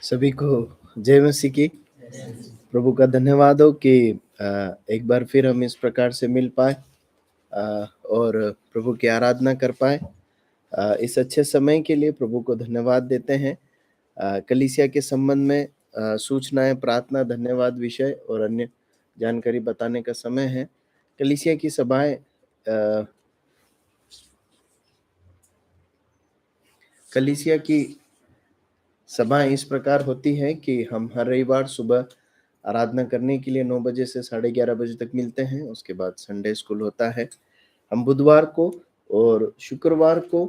सभी को जय मसीह की। प्रभु का धन्यवाद हो कि एक बार फिर हम इस प्रकार से मिल पाए और प्रभु की आराधना कर पाए। इस अच्छे समय के लिए प्रभु को धन्यवाद देते हैं। कलीसिया के संबंध में सूचनाएं, प्रार्थना, धन्यवाद विषय और अन्य जानकारी बताने का समय है। कलीसिया की सभाएं कलीसिया की सभाएं इस प्रकार होती हैं कि हम हर रविवार सुबह आराधना करने के लिए 9 बजे से 11:30 बजे तक मिलते हैं। उसके बाद संडे स्कूल होता है। हम बुधवार को और शुक्रवार को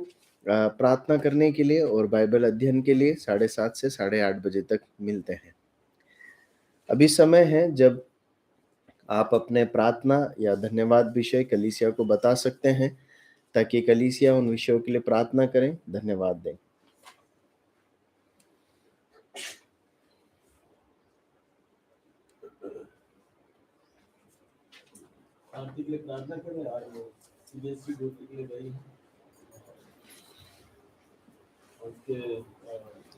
प्रार्थना करने के लिए और बाइबल अध्ययन के लिए 7:30 से 8:30 बजे तक मिलते हैं। अभी समय है जब आप अपने प्रार्थना या धन्यवाद विषय कलीसिया को बता सकते हैं ताकि कलीसिया उन विषयों के लिए प्रार्थना करें, धन्यवाद दें। आरती के लिए प्रार्थना करें। आज वो सीबीएसई ड्यूटी के लिए गई है। उसके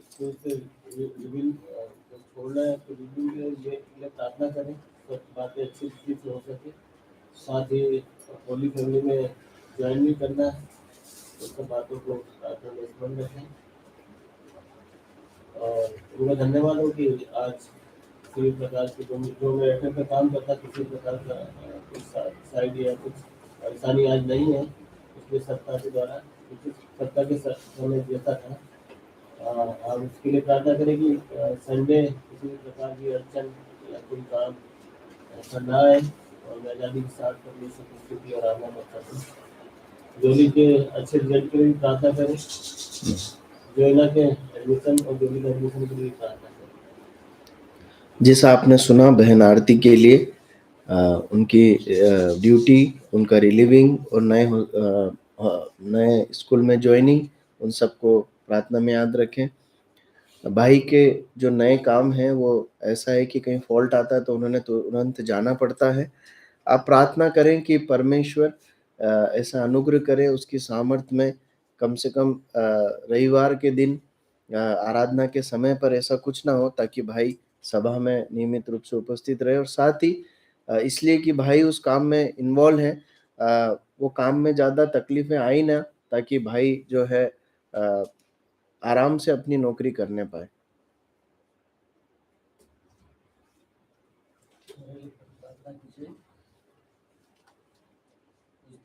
स्कूल से रिवील जब छोड़ना है तो रिव्यू के लिए प्रार्थना करें, तो बातें अच्छी तरीके से हो सके। साथ ही होली फैमिली में ज्वाइन भी करना है, तो सब बातों को प्रार्थना में स्मरण रखें। और उन्हें धन्यवाद हो कि आज किसी प्रकार की जो मैं एफएम पे काम करता, किसी प्रकार का कुछ साइड या कुछ परेशानी आज नहीं है। इसलिए सरकार के द्वारा सत्ता के समय देता था। आप उसके लिए प्रार्थना करें कि संडे किसी भी प्रकार की अड़चन या कोई काम ऐसा ना आए और मैं आज़ादी के साथ अपनी संस्कृति और आराधना कर सकूँ। जोली के अच्छे रिजल्ट के लिए प्रार्थना करें। जोइना के एडमिशन और जोली के एडमिशन के लिए प्रार्थना करें। जैसा आपने सुना बहन आरती के लिए उनकी ड्यूटी, उनका रिलीविंग और नए स्कूल में ज्वाइनिंग, उन सबको प्रार्थना में याद रखें। भाई के जो नए काम हैं वो ऐसा है कि कहीं फॉल्ट आता है तो उन्होंने तुरंत जाना पड़ता है। आप प्रार्थना करें कि परमेश्वर ऐसा अनुग्रह करे उसकी सामर्थ्य में, कम से कम रविवार के दिन आराधना के समय पर ऐसा कुछ ना हो, ताकि भाई सभा में नियमित रूप से उपस्थित रहे। और साथ ही इसलिए कि भाई उस काम में इन्वॉल्व है, वो काम में ज़्यादा तकलीफें आई ना, ताकि भाई जो है आराम से अपनी नौकरी करने पाए। कुछ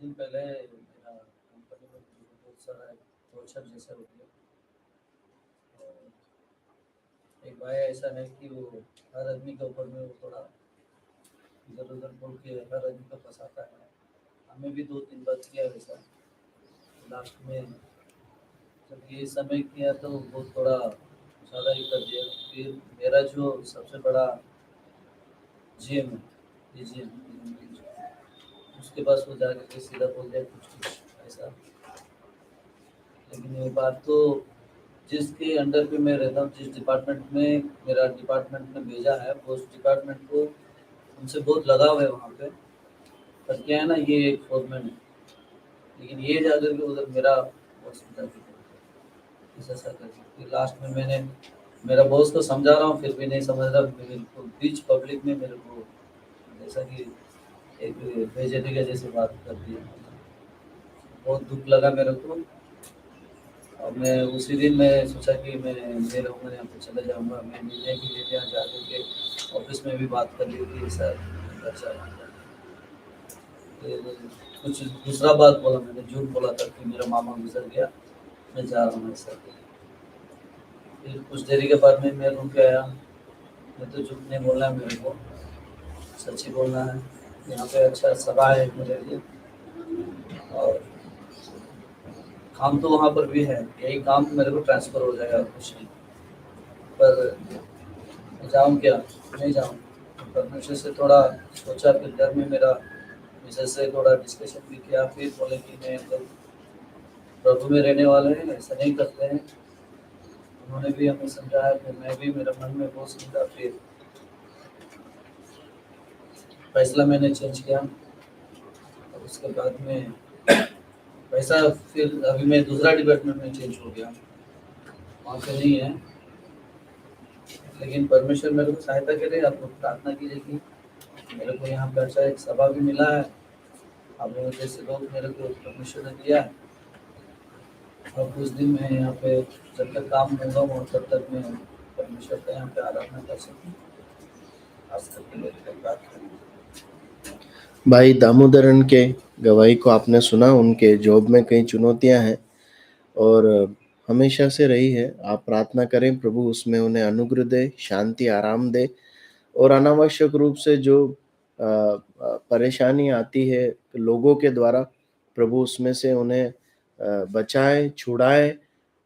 दिन पहले मेरा कंपनी में बहुत सारा टॉर्चर जैसा हो गया। एक भाई ऐसा है कि वो हर आदमी के ऊपर में वो थोड़ा इधर उधर बोल के हर आदमी को फंसाता है। हमें भी 2-3 बार किया वैसा। लास्ट में जब ये समय किया तो वो थोड़ा ज़्यादा ही कर दिया। फिर मेरा जो सबसे बड़ा जीएम है, डीजीएम, उसके पास वो जाके सीधा बोल दिया कुछ ऐसा। लेकिन ये बात तो जिसके अंडर पे मैं रहता हूँ, जिस डिपार्टमेंट में मेरा डिपार्टमेंट ने भेजा है, वो उस डिपार्टमेंट को उनसे बहुत लगाव है वहाँ पे। पर क्या है ना, ये एक फोरमैन है, लेकिन ये जाकर के उधर मेरा बॉस ऐसा करके लास्ट में मैंने मेरा बॉस को समझा रहा हूँ, फिर भी नहीं समझ रहा। मेरे को बीच पब्लिक में मेरे को जैसा कि एक बेइज्जती के जैसे बात कर दी। बहुत दुख लगा मेरे को। और मैं उसी दिन मैं सोचा कि मैं रहूँगा यहाँ पे चले जाऊँगा। मैं मिलने के लिए यहाँ जा के ऑफिस में भी बात कर ली थी सर, अच्छा कुछ दूसरा बात बोला, मैंने झूठ बोला था कि मेरा मामा गुजर गया, मैं जा रहा हूँ सर। फिर कुछ देरी के बाद में मैं रूम पे आया। मैं तो झूठ नहीं बोलना है, मेरे को सच ही बोलना है। यहाँ पे अच्छा सभा है मेरे लिए और काम तो वहाँ पर भी है। यही काम मेरे को ट्रांसफ़र हो जाएगा, कुछ नहीं। पर जाऊँ क्या, नहीं जाऊँ। परमेश्वर से थोड़ा सोचा, फिर घर में मेरा मिसेस से थोड़ा डिस्कशन भी किया। फिर बोले कि मैं लोग प्रभु में रहने वाले हैं, ऐसा नहीं करते हैं। उन्होंने भी हमें समझाया, फिर मैं भी मेरे मन में बहुत समझा। फिर फैसला मैंने चेंज किया और उसके बाद में वैसा फिर अभी मैं दूसरा डिपार्टमेंट में चेंज हो गया, वहाँ पे नहीं है। लेकिन परमेश्वर मेरे को सहायता करे। आप लोग प्रार्थना कीजिए कि मेरे को यहाँ पे अच्छा एक सभा भी मिला है, आप लोगों जैसे लोग मेरे को परमेश्वर ने दिया है, और कुछ दिन में यहाँ पे जब तक काम होगा और तब तक मैं परमेश्वर का यहाँ पे आराधना कर सकूँ। खास करके मेरे लिए बात करें। भाई दामोदरन के गवाही को आपने सुना, उनके जॉब में कई चुनौतियां हैं और हमेशा से रही है। आप प्रार्थना करें प्रभु उसमें उन्हें अनुग्रह दे, शांति आराम दे, और अनावश्यक रूप से जो परेशानी आती है लोगों के द्वारा, प्रभु उसमें से उन्हें बचाए, छुड़ाए,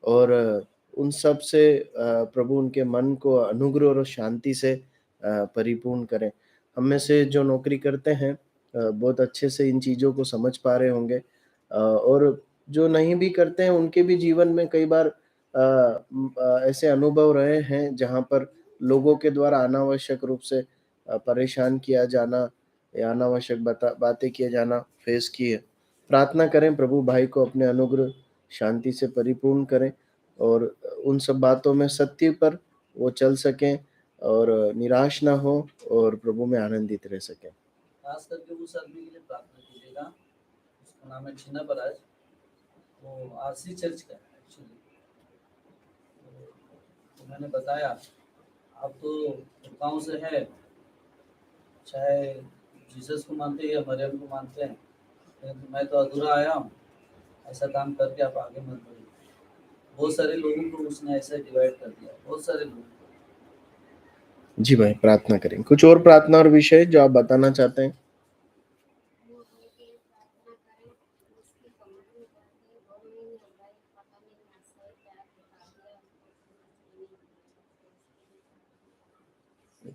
और उन सब से प्रभु उनके मन को अनुग्रह और शांति से परिपूर्ण करें। हम में से जो नौकरी करते हैं बहुत अच्छे से इन चीज़ों को समझ पा रहे होंगे, और जो नहीं भी करते हैं उनके भी जीवन में कई बार ऐसे अनुभव रहे हैं जहाँ पर लोगों के द्वारा अनावश्यक रूप से परेशान किया जाना या अनावश्यक बातें किए जाना फेस की है। प्रार्थना करें प्रभु भाई को अपने अनुग्रह शांति से परिपूर्ण करें, और उन सब बातों में सत्य पर वो चल सकें और निराश ना हो और प्रभु में आनंदित रह सकें। खास करके उस आदमी के लिए प्रार्थना कीजिएगा, उसका नाम है छिना पराज, वो आरसी चर्च का है एक्चुअली। तो मैंने बताया आप तो गाँव से है, चाहे जीसस को मानते हैं या मरियम को मानते हैं, लेकिन मैं तो अधूरा आया हूँ, ऐसा काम करके आप आगे मत बढ़िए। बहुत सारे लोगों को उसने ऐसे डिवाइड कर दिया, बहुत सारे लोगों को। जी भाई, प्रार्थना करें। कुछ और प्रार्थना और विषय जो आप बताना चाहते हैं?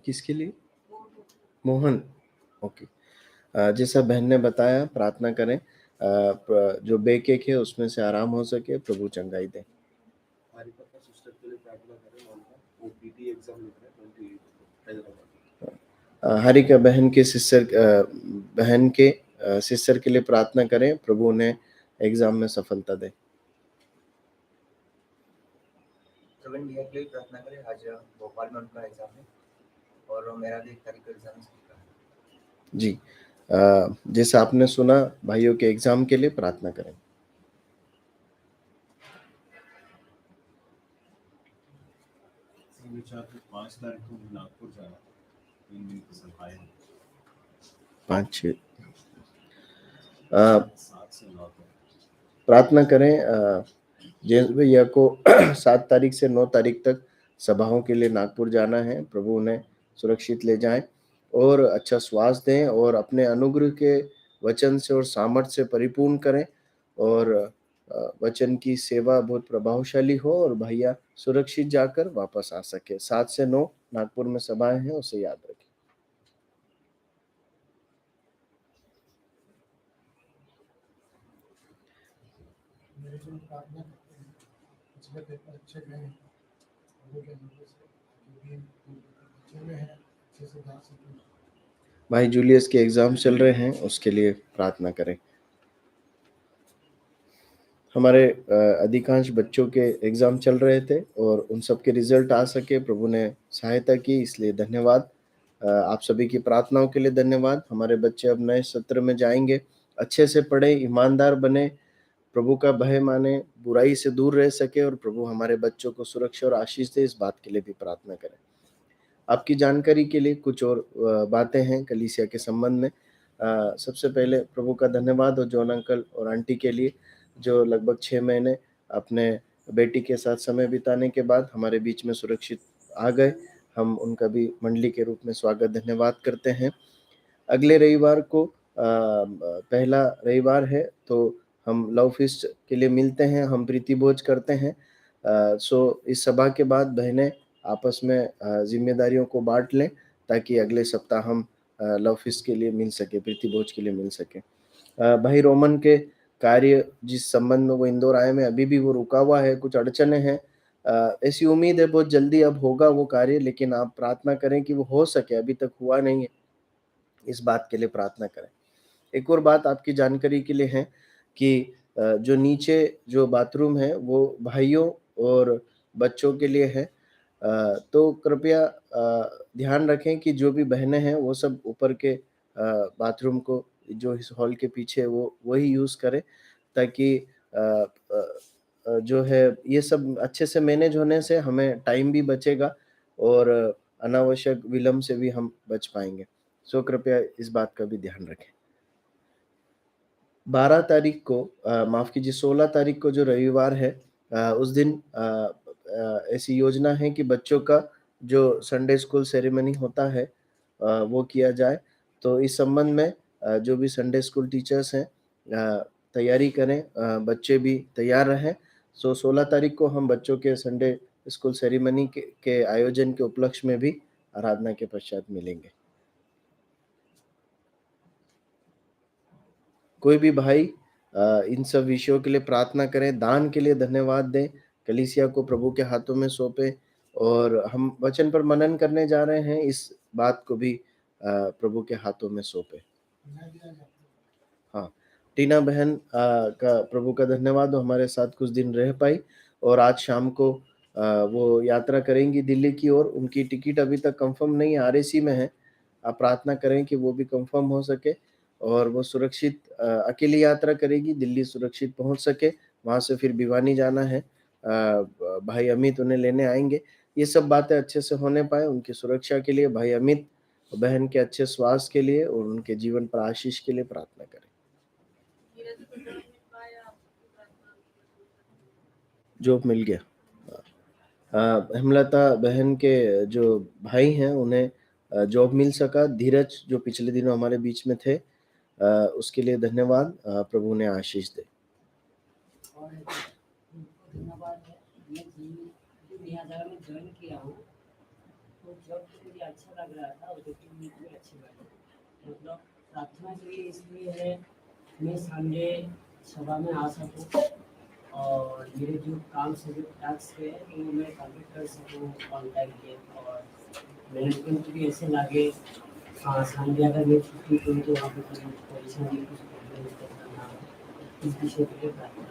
किसके लिए? मोहन, ओके। जैसा बहन ने बताया, प्रार्थना करें जो बेकेक है उसमें से आराम हो सके, प्रभु चंगाई दे। हारिका सिस्टर के लिए प्रार्थना करें, वो पीटी एग्जाम लिख रहे हैं 28 हैदराबाद। हारिका बहन के सिस्टर के लिए प्रार्थना करें, प्रभु उन्हें एग्जाम में सफलता दे। प्रवीण भैया के लिए प्रार्थना करें, आज भोपाल में उनका एग्जाम है और मेरा भी 1 तारीख को एग्जाम है। जी, जैसा आपने सुना, भाइयों के एग्जाम के लिए प्रार्थना करें। विचार 5 तारीख को नागपुर जाना, 3 दिन की सफाई 5-6 7 से 9 तक प्रार्थना करें जेम्स भैया को 7 तारीख से 9 तारीख तक सभाओं के लिए नागपुर जाना है। प्रभु उन्हें सुरक्षित ले जाएं और अच्छा स्वास्थ्य दें और अपने अनुग्रह के वचन से और सामर्थ्य से परिपूर्ण करें, और वचन की सेवा बहुत प्रभावशाली हो और भैया सुरक्षित जाकर वापस आ सके। 7 से 9 नागपुर में सभाएं हैं, उसे याद रखें। मेरे लिए प्रार्थना करते हैं, पिछले पेपर अच्छे गए हैं, प्रभु के अनुग्रह से जो भी बचे हुए हैं अच्छे से जा सकें। भाई जूलियस के एग्जाम चल रहे हैं, उसके लिए प्रार्थना करें। हमारे अधिकांश बच्चों के एग्ज़ाम चल रहे थे और उन सब के रिजल्ट आ सके, प्रभु ने सहायता की, इसलिए धन्यवाद। आप सभी की प्रार्थनाओं के लिए धन्यवाद। हमारे बच्चे अब नए सत्र में जाएंगे, अच्छे से पढ़े, ईमानदार बने, प्रभु का भय माने, बुराई से दूर रह सके, और प्रभु हमारे बच्चों को सुरक्षा और आशीष दे, इस बात के लिए भी प्रार्थना करें। आपकी जानकारी के लिए कुछ और बातें हैं कलीसिया के संबंध में। सबसे पहले प्रभु का धन्यवाद और जॉन अंकल और आंटी के लिए, जो लगभग 6 महीने अपने बेटी के साथ समय बिताने के बाद हमारे बीच में सुरक्षित आ गए। हम उनका भी मंडली के रूप में स्वागत धन्यवाद करते हैं। अगले रविवार को पहला रविवार है, तो हम लव फीस्ट के लिए मिलते हैं, हम प्रीति भोज करते हैं। सो इस सभा के बाद बहनें आपस में जिम्मेदारियों को बांट लें, ताकि अगले सप्ताह हम लव फीस्ट के लिए मिल सके, प्रीति भोज के लिए मिल सके। भाई रोमन के कार्य जिस संबंध में वो इंदौर आए में अभी भी वो रुका हुआ है, कुछ अड़चने हैं। ऐसी उम्मीद है बहुत जल्दी अब होगा वो कार्य, लेकिन आप प्रार्थना करें कि वो हो सके, अभी तक हुआ नहीं है, इस बात के लिए प्रार्थना करें। एक और बात आपकी जानकारी के लिए है कि जो नीचे जो बाथरूम है वो भाइयों और बच्चों के लिए है। तो कृपया ध्यान रखें कि जो भी बहनें हैं वो सब ऊपर के बाथरूम को जो इस हॉल के पीछे है वो वही यूज़ करें, ताकि जो है ये सब अच्छे से मैनेज होने से हमें टाइम भी बचेगा और अनावश्यक विलम्ब से भी हम बच पाएँगे। सो कृपया इस बात का भी ध्यान रखें। 12 तारीख को माफ़ कीजिए 16 तारीख को जो रविवार है, उस दिन ऐसी योजना है कि बच्चों का जो संडे स्कूल सेरेमनी होता है वो किया जाए। तो इस संबंध में जो भी संडे स्कूल टीचर्स हैं तैयारी करें, बच्चे भी तैयार रहें। सो 16 तारीख को हम बच्चों के संडे स्कूल सेरेमनी के आयोजन के उपलक्ष्य में भी आराधना के पश्चात मिलेंगे। कोई भी भाई इन सब विषयों के लिए प्रार्थना करें, दान के लिए धन्यवाद दें, कलीसिया को प्रभु के हाथों में सौंपें और हम वचन पर मनन करने जा रहे हैं, इस बात को भी प्रभु के हाथों में सौंपें। हाँ, टीना बहन का प्रभु का धन्यवाद, वो हमारे साथ कुछ दिन रह पाई और आज शाम को वो यात्रा करेंगी दिल्ली की ओर। उनकी टिकट अभी तक कंफर्म नहीं है, आरएसी में है। आप प्रार्थना करें कि वो भी कंफर्म हो सके और वो सुरक्षित अकेली यात्रा करेगी, दिल्ली सुरक्षित पहुंच सके। वहाँ से फिर भिवानी जाना है, भाई अमित उन्हें लेने आएंगे। ये सब बातें अच्छे से होने पाए, उनकी सुरक्षा के लिए भाई अमित, बहन के अच्छे स्वास्थ्य के लिए और उनके जीवन पर आशीष के लिए प्रार्थना करें। जॉब मिल गया। हेमलता बहन के जो भाई हैं उन्हें जॉब मिल सका। धीरज जो पिछले दिनों हमारे बीच में थे, उसके लिए धन्यवाद। प्रभु ने आशीष दे। और उनको धन्यवाद है। मैं यहाँ जगह में ज्वाइन किया हूँ तो जॉब मुझे अच्छा लग रहा था और देखने में भी अच्छी लगी। मतलब प्रार्थना के लिए इसलिए है मैं संडे सभा में आ सकूँ और मेरे जो काम से जो टास्क है वो मैं कंप्लीट कर सकूँ ऑनलाइन के, और मैनेजमेंट भी ऐसे लगे। हाँ, संडे अगर मैं छुट्टी करूँ तो वहाँ पे कोई परेशानी कुछ प्रॉब्लम करना, इस विषय के लिए प्रार्थना।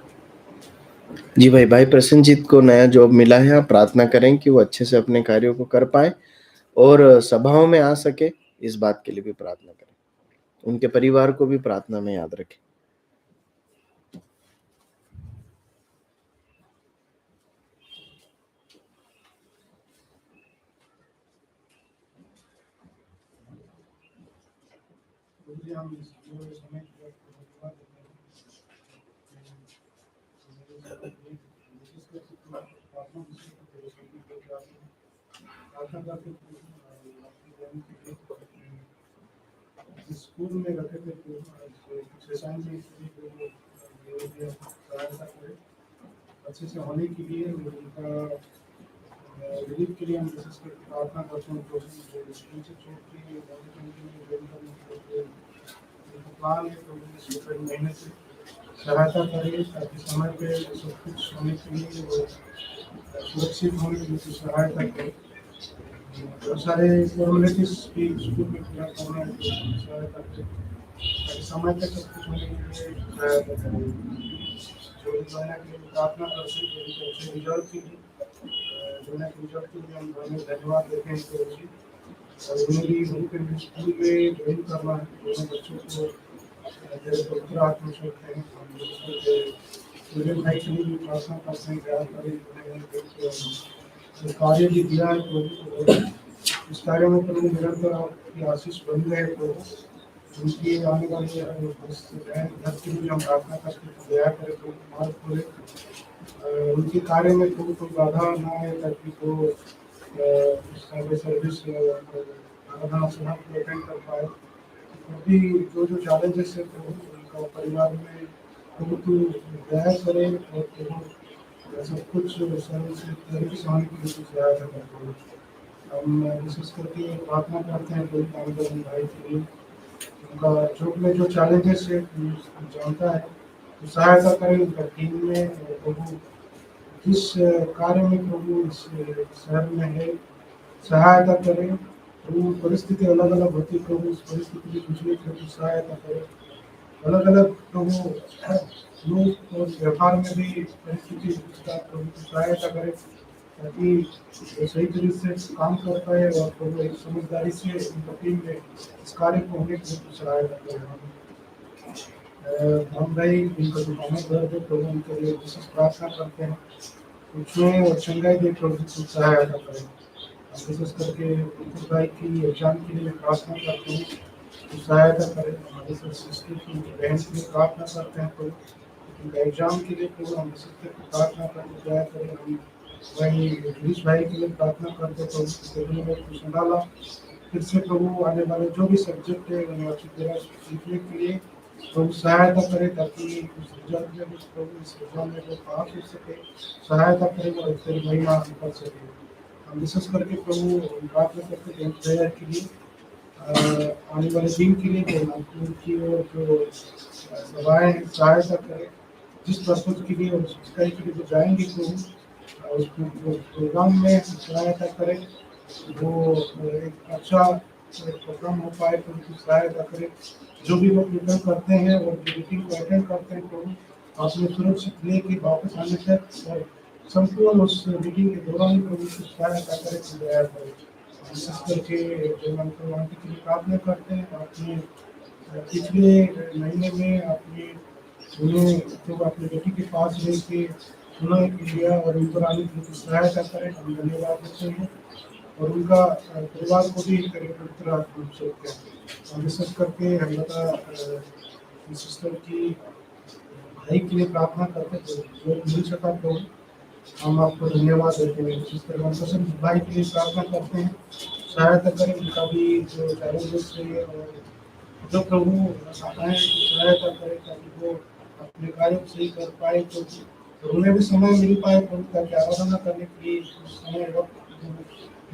जी भाई प्रसन्नजीत को नया जॉब मिला है। आप प्रार्थना करें कि वो अच्छे से अपने कार्यों को कर पाए और सभाओं में आ सके, इस बात के लिए भी प्रार्थना करें। उनके परिवार को भी प्रार्थना में याद रखें। हम इस समय की धन्यवाद देते हैं। स्कूल में रखे थे सहायता करे अच्छे से होने के लिए, उनका रिलीफ के लिए हम विशेष कर प्रार्थना करते हैं। स्कूल से छूट के प्लान है तो महीने से सहायता करें ताकि समय पे सब कुछ होने के लिए वो सुरक्षित होने के लिए सहायता करें। बहुत सारे फॉर्मेलिटीज भी स्कूल में पूरा करना है तो सहायता करें ताकि समय तक सब कुछ होने के लिए सहायता करें। जो दुनिया के लिए प्रार्थना करते हैं जो अच्छे रिजल्ट के लिए, दुनिया के रिजल्ट के लिए हम धन्यवाद देते हैं और उन्हें भी उनके स्कूल में ज्वाइन करना है। दोनों बच्चों को जैसे पवित्र आत्मा से हैं, हम भाई के लिए भी प्रार्थना करते हैं जो कार्य भी दिया है तो इस कार्य में प्रभु निरंतर आपकी आशीष बनी रहे। तो उनकी आने वाली घर के लिए हम प्रार्थना करते हैं दया करें तो मार्ग खोले, उनके कार्य में कोई बाधा ना आए ताकि वो सर्विस आराधना सभा को अटेंड कर पाए। क्योंकि जो चैलेंजेस है तो उनका परिवार में तो दया करे और तो सब कुछ सर्विस तरीके से होने के लिए सहायता करते हैं। हम विशेष करके प्रार्थना करते हैं कोई कामगार भाई के लिए, उनका जो में जो चैलेंजेस है जानता है तो सहायता करें उनका टीम में। प्रभु जिस कार्य में प्रभु इस शहर में है सहायता करें। प्रभु परिस्थिति अलग अलग होती है, प्रभु उस परिस्थिति की दूसरे प्रभु सहायता करें। अलग अलग प्रभु लोग और व्यापार में भी परिस्थिति प्रभु की सहायता करें। ताकि वो सही तरीके से काम कर पाए और प्रभु एक समझदारी से उनका टीम में इस कार्य को होने के लिए सहायता करें। हम भाई उनका जो हमें दर्द है प्रभु उनके लिए विशेष प्रार्थना करते हैं, उसमें और चंगाई दे प्रभु की सहायता करें। विशेष करके उस भाई की एग्जाम के लिए प्रार्थना करते हैं, तो सहायता करें। हमारे सिस्टर की बहन के लिए प्रार्थना करते हैं, तो उनका एग्जाम के लिए प्रभु हम सिस्टर की प्रार्थना करते दया करें। हम वही गिरीश भाई के लिए प्रार्थना करते तो संभाला फिर से प्रभु आने वाले जो भी सब्जेक्ट है उन्हें अच्छी तरह सीखने के लिए प्रभु सहायता करे, ताकि उस रिजल्ट में उस प्रभु इस एग्जाम में वो पास हो सके, सहायता करेगा और तेरी महिमा कर सके। हम विशेष करके प्रभु प्रार्थना करते हैं दया के लिए, आने वाले दिन के लिए की और जो सभाएं सहायता करें, जिस पर्पज के लिए और शिकायत के लिए जो जाएंगे तो उस प्रोग्राम में सहायता करें, वो एक अच्छा प्रोग्राम हो पाए तो उनकी सहायता करें। जो भी लोग प्रिपेयर करते हैं और जो मीटिंग को अटेंड करते हैं तो अपने सुरक्षित लेके वापस आने तक और संपूर्ण उस मीटिंग के दौरान प्रभु की सहायता करें, दया करें। विशेष करके जो हम आंटी के लिए प्रार्थना करते हैं, अपने पिछले महीने में अपने उन्हें जो अपने बेटी के पास रह के सुना किया और उन पर आने की सहायता करें, हम धन्यवाद देते हैं। और उनका परिवार को भी एक पवित्र आत्मा से हम विशेष करके हम बता सिस्टर की भाई के लिए प्रार्थना करते थे, जो मिल सका तो हम आपको धन्यवाद देते हैं। जिस तरह हम पसंद भाई के लिए प्रार्थना करते हैं, सहायता करें उनका भी जो चैलेंजेस है और जो प्रभु आए सहायता करें, ताकि वो अपने कार्य को सही कर पाए, तो उन्हें भी समय मिल पाए प्रभु, ताकि आराधना करने के लिए समय वक्त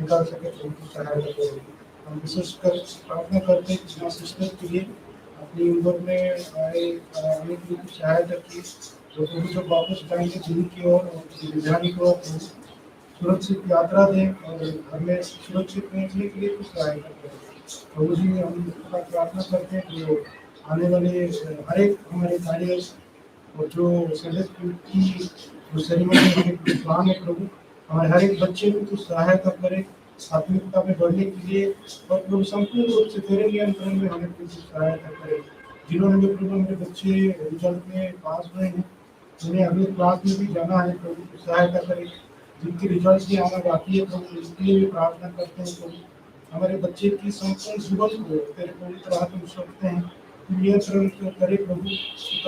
निकाल सके तो उनकी सहायता करें। हम विशेष कर प्रार्थना करते हैं कि सिस्टर के लिए अपनी उम्र में आने के लिए सहायता की, तो प्रभु जब वापस जाएंगे दिल्ली की ओर और राजधानी की ओर सुरक्षित यात्रा दें और हमें सुरक्षित पहुँचने के लिए कुछ सहायता करें। प्रभु जी हम प्रार्थना करते हैं जो आने वाले हर एक हमारे कार्य और जो संडे की जो सेरेमनी के प्लान है प्रभु, हमारे हर एक बच्चे को कुछ सहायता करें आत्मिकता में बढ़ने के लिए, और प्रभु संपूर्ण रूप से तेरे नियंत्रण में हमें कुछ सहायता करें। जिन्होंने भी प्रभु मेरे बच्चे रिजल्ट में पास हुए हैं, उन्हें अगले क्लास में भी जाना है, प्रभु की सहायता करें। जिनके रिजल्ट भी आना बाकी है प्रभु उसके लिए भी प्रार्थना करते हैं। प्रभु हमारे बच्चे की संपूर्ण जीवन को तेरे पवित्र हाथ में सौंपते हैं, नियंत्रण करे प्रभु,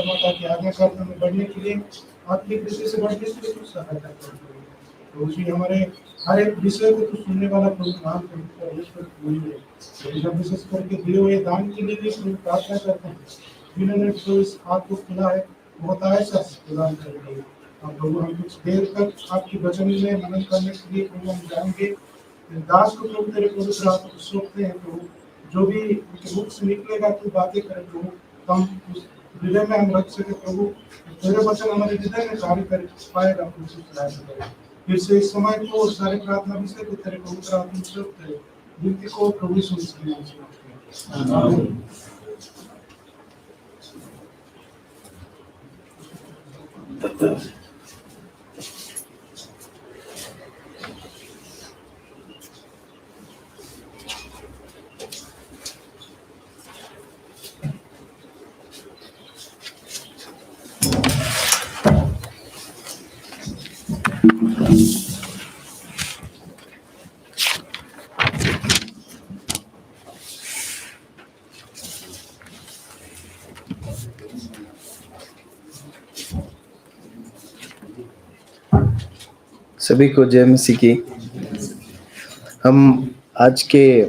माता की आज्ञाकारिता में बढ़ने के लिए आत्मिक दृष्टि से बढ़ने के लिए कुछ सहायता करें। प्रभु जी हमारे हर एक विषय को तो सुनने वाला प्रभु नाम है, विशेष करके दिए हुए दान के लिए भी प्रभु प्रार्थना करते हैं। जिन्होंने तो इस हाथ को खुला है बहुत आयसा प्रदान करेंगे। प्रभु हम कुछ देर तक आपकी वचन में मनन करने के लिए प्रभु हम जाएंगे। दास को प्रभु तेरे पवित्र हाथ को सौंपते हैं प्रभु, जो भी उनके मुख से निकलेगा तू बातें करे प्रभु, हम उस हृदय में हम रख सके प्रभु, तेरे वचन हमारे हृदय में कार्य कर पाएगा प्रभु। फिर से इस समय को सारे प्रार्थना विषय को तेरे पवित्र हाथ में सौंपते हैं, विनती को प्रभु सुन सके। आमीन। सभी को जय मसीह की। हम आज के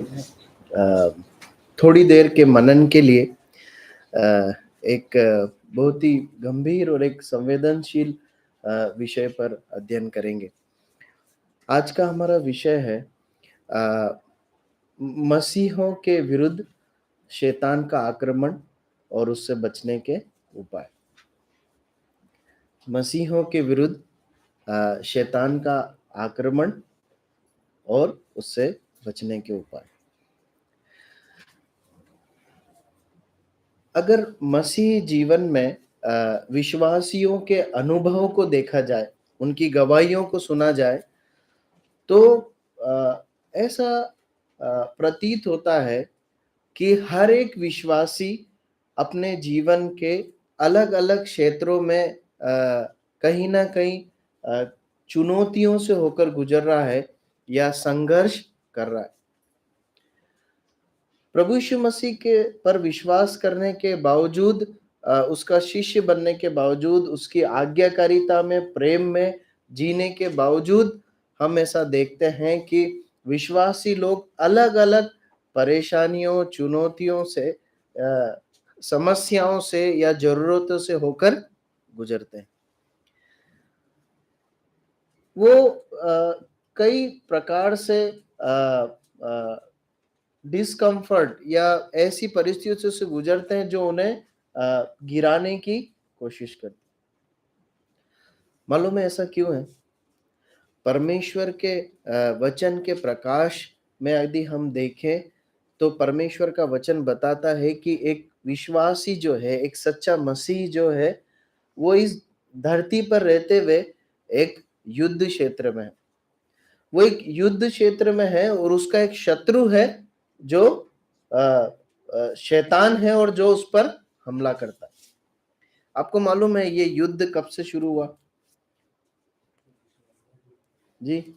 थोड़ी देर के मनन के लिए एक बहुत ही गंभीर और एक संवेदनशील विषय पर अध्ययन करेंगे। आज का हमारा विषय है मसीहों के विरुद्ध शैतान का आक्रमण और उससे बचने के उपाय। मसीहों के विरुद्ध शैतान का आक्रमण और उससे बचने के उपाय। अगर मसीह जीवन में विश्वासियों के अनुभवों को देखा जाए, उनकी गवाहियों को सुना जाए, तो ऐसा प्रतीत होता है कि हर एक विश्वासी अपने जीवन के अलग-अलग क्षेत्रों में कहीं न कहीं चुनौतियों से होकर गुजर रहा है या संघर्ष कर रहा है। प्रभु यीशु मसीह के पर विश्वास करने के बावजूद, उसका शिष्य बनने के बावजूद, उसकी आज्ञाकारिता में, प्रेम में जीने के बावजूद हम ऐसा देखते हैं कि विश्वासी लोग अलग-अलग परेशानियों, चुनौतियों से, समस्याओं से या ज़रूरतों से होकर गुजरते हैं। वो कई प्रकार से डिस्कम्फर्ट या ऐसी परिस्थितियों से गुजरते हैं जो उन्हें गिराने की कोशिश करती। मालूम है ऐसा क्यों है? परमेश्वर के वचन के प्रकाश में यदि हम देखें तो परमेश्वर का वचन बताता है कि एक विश्वासी जो है, एक सच्चा मसीह जो है, वो इस धरती पर रहते हुए एक युद्ध क्षेत्र में है। वो एक युद्ध क्षेत्र में है और उसका एक शत्रु है जो शैतान है और जो उस पर हमला करता है। आपको मालूम है ये युद्ध कब से शुरू हुआ? जी,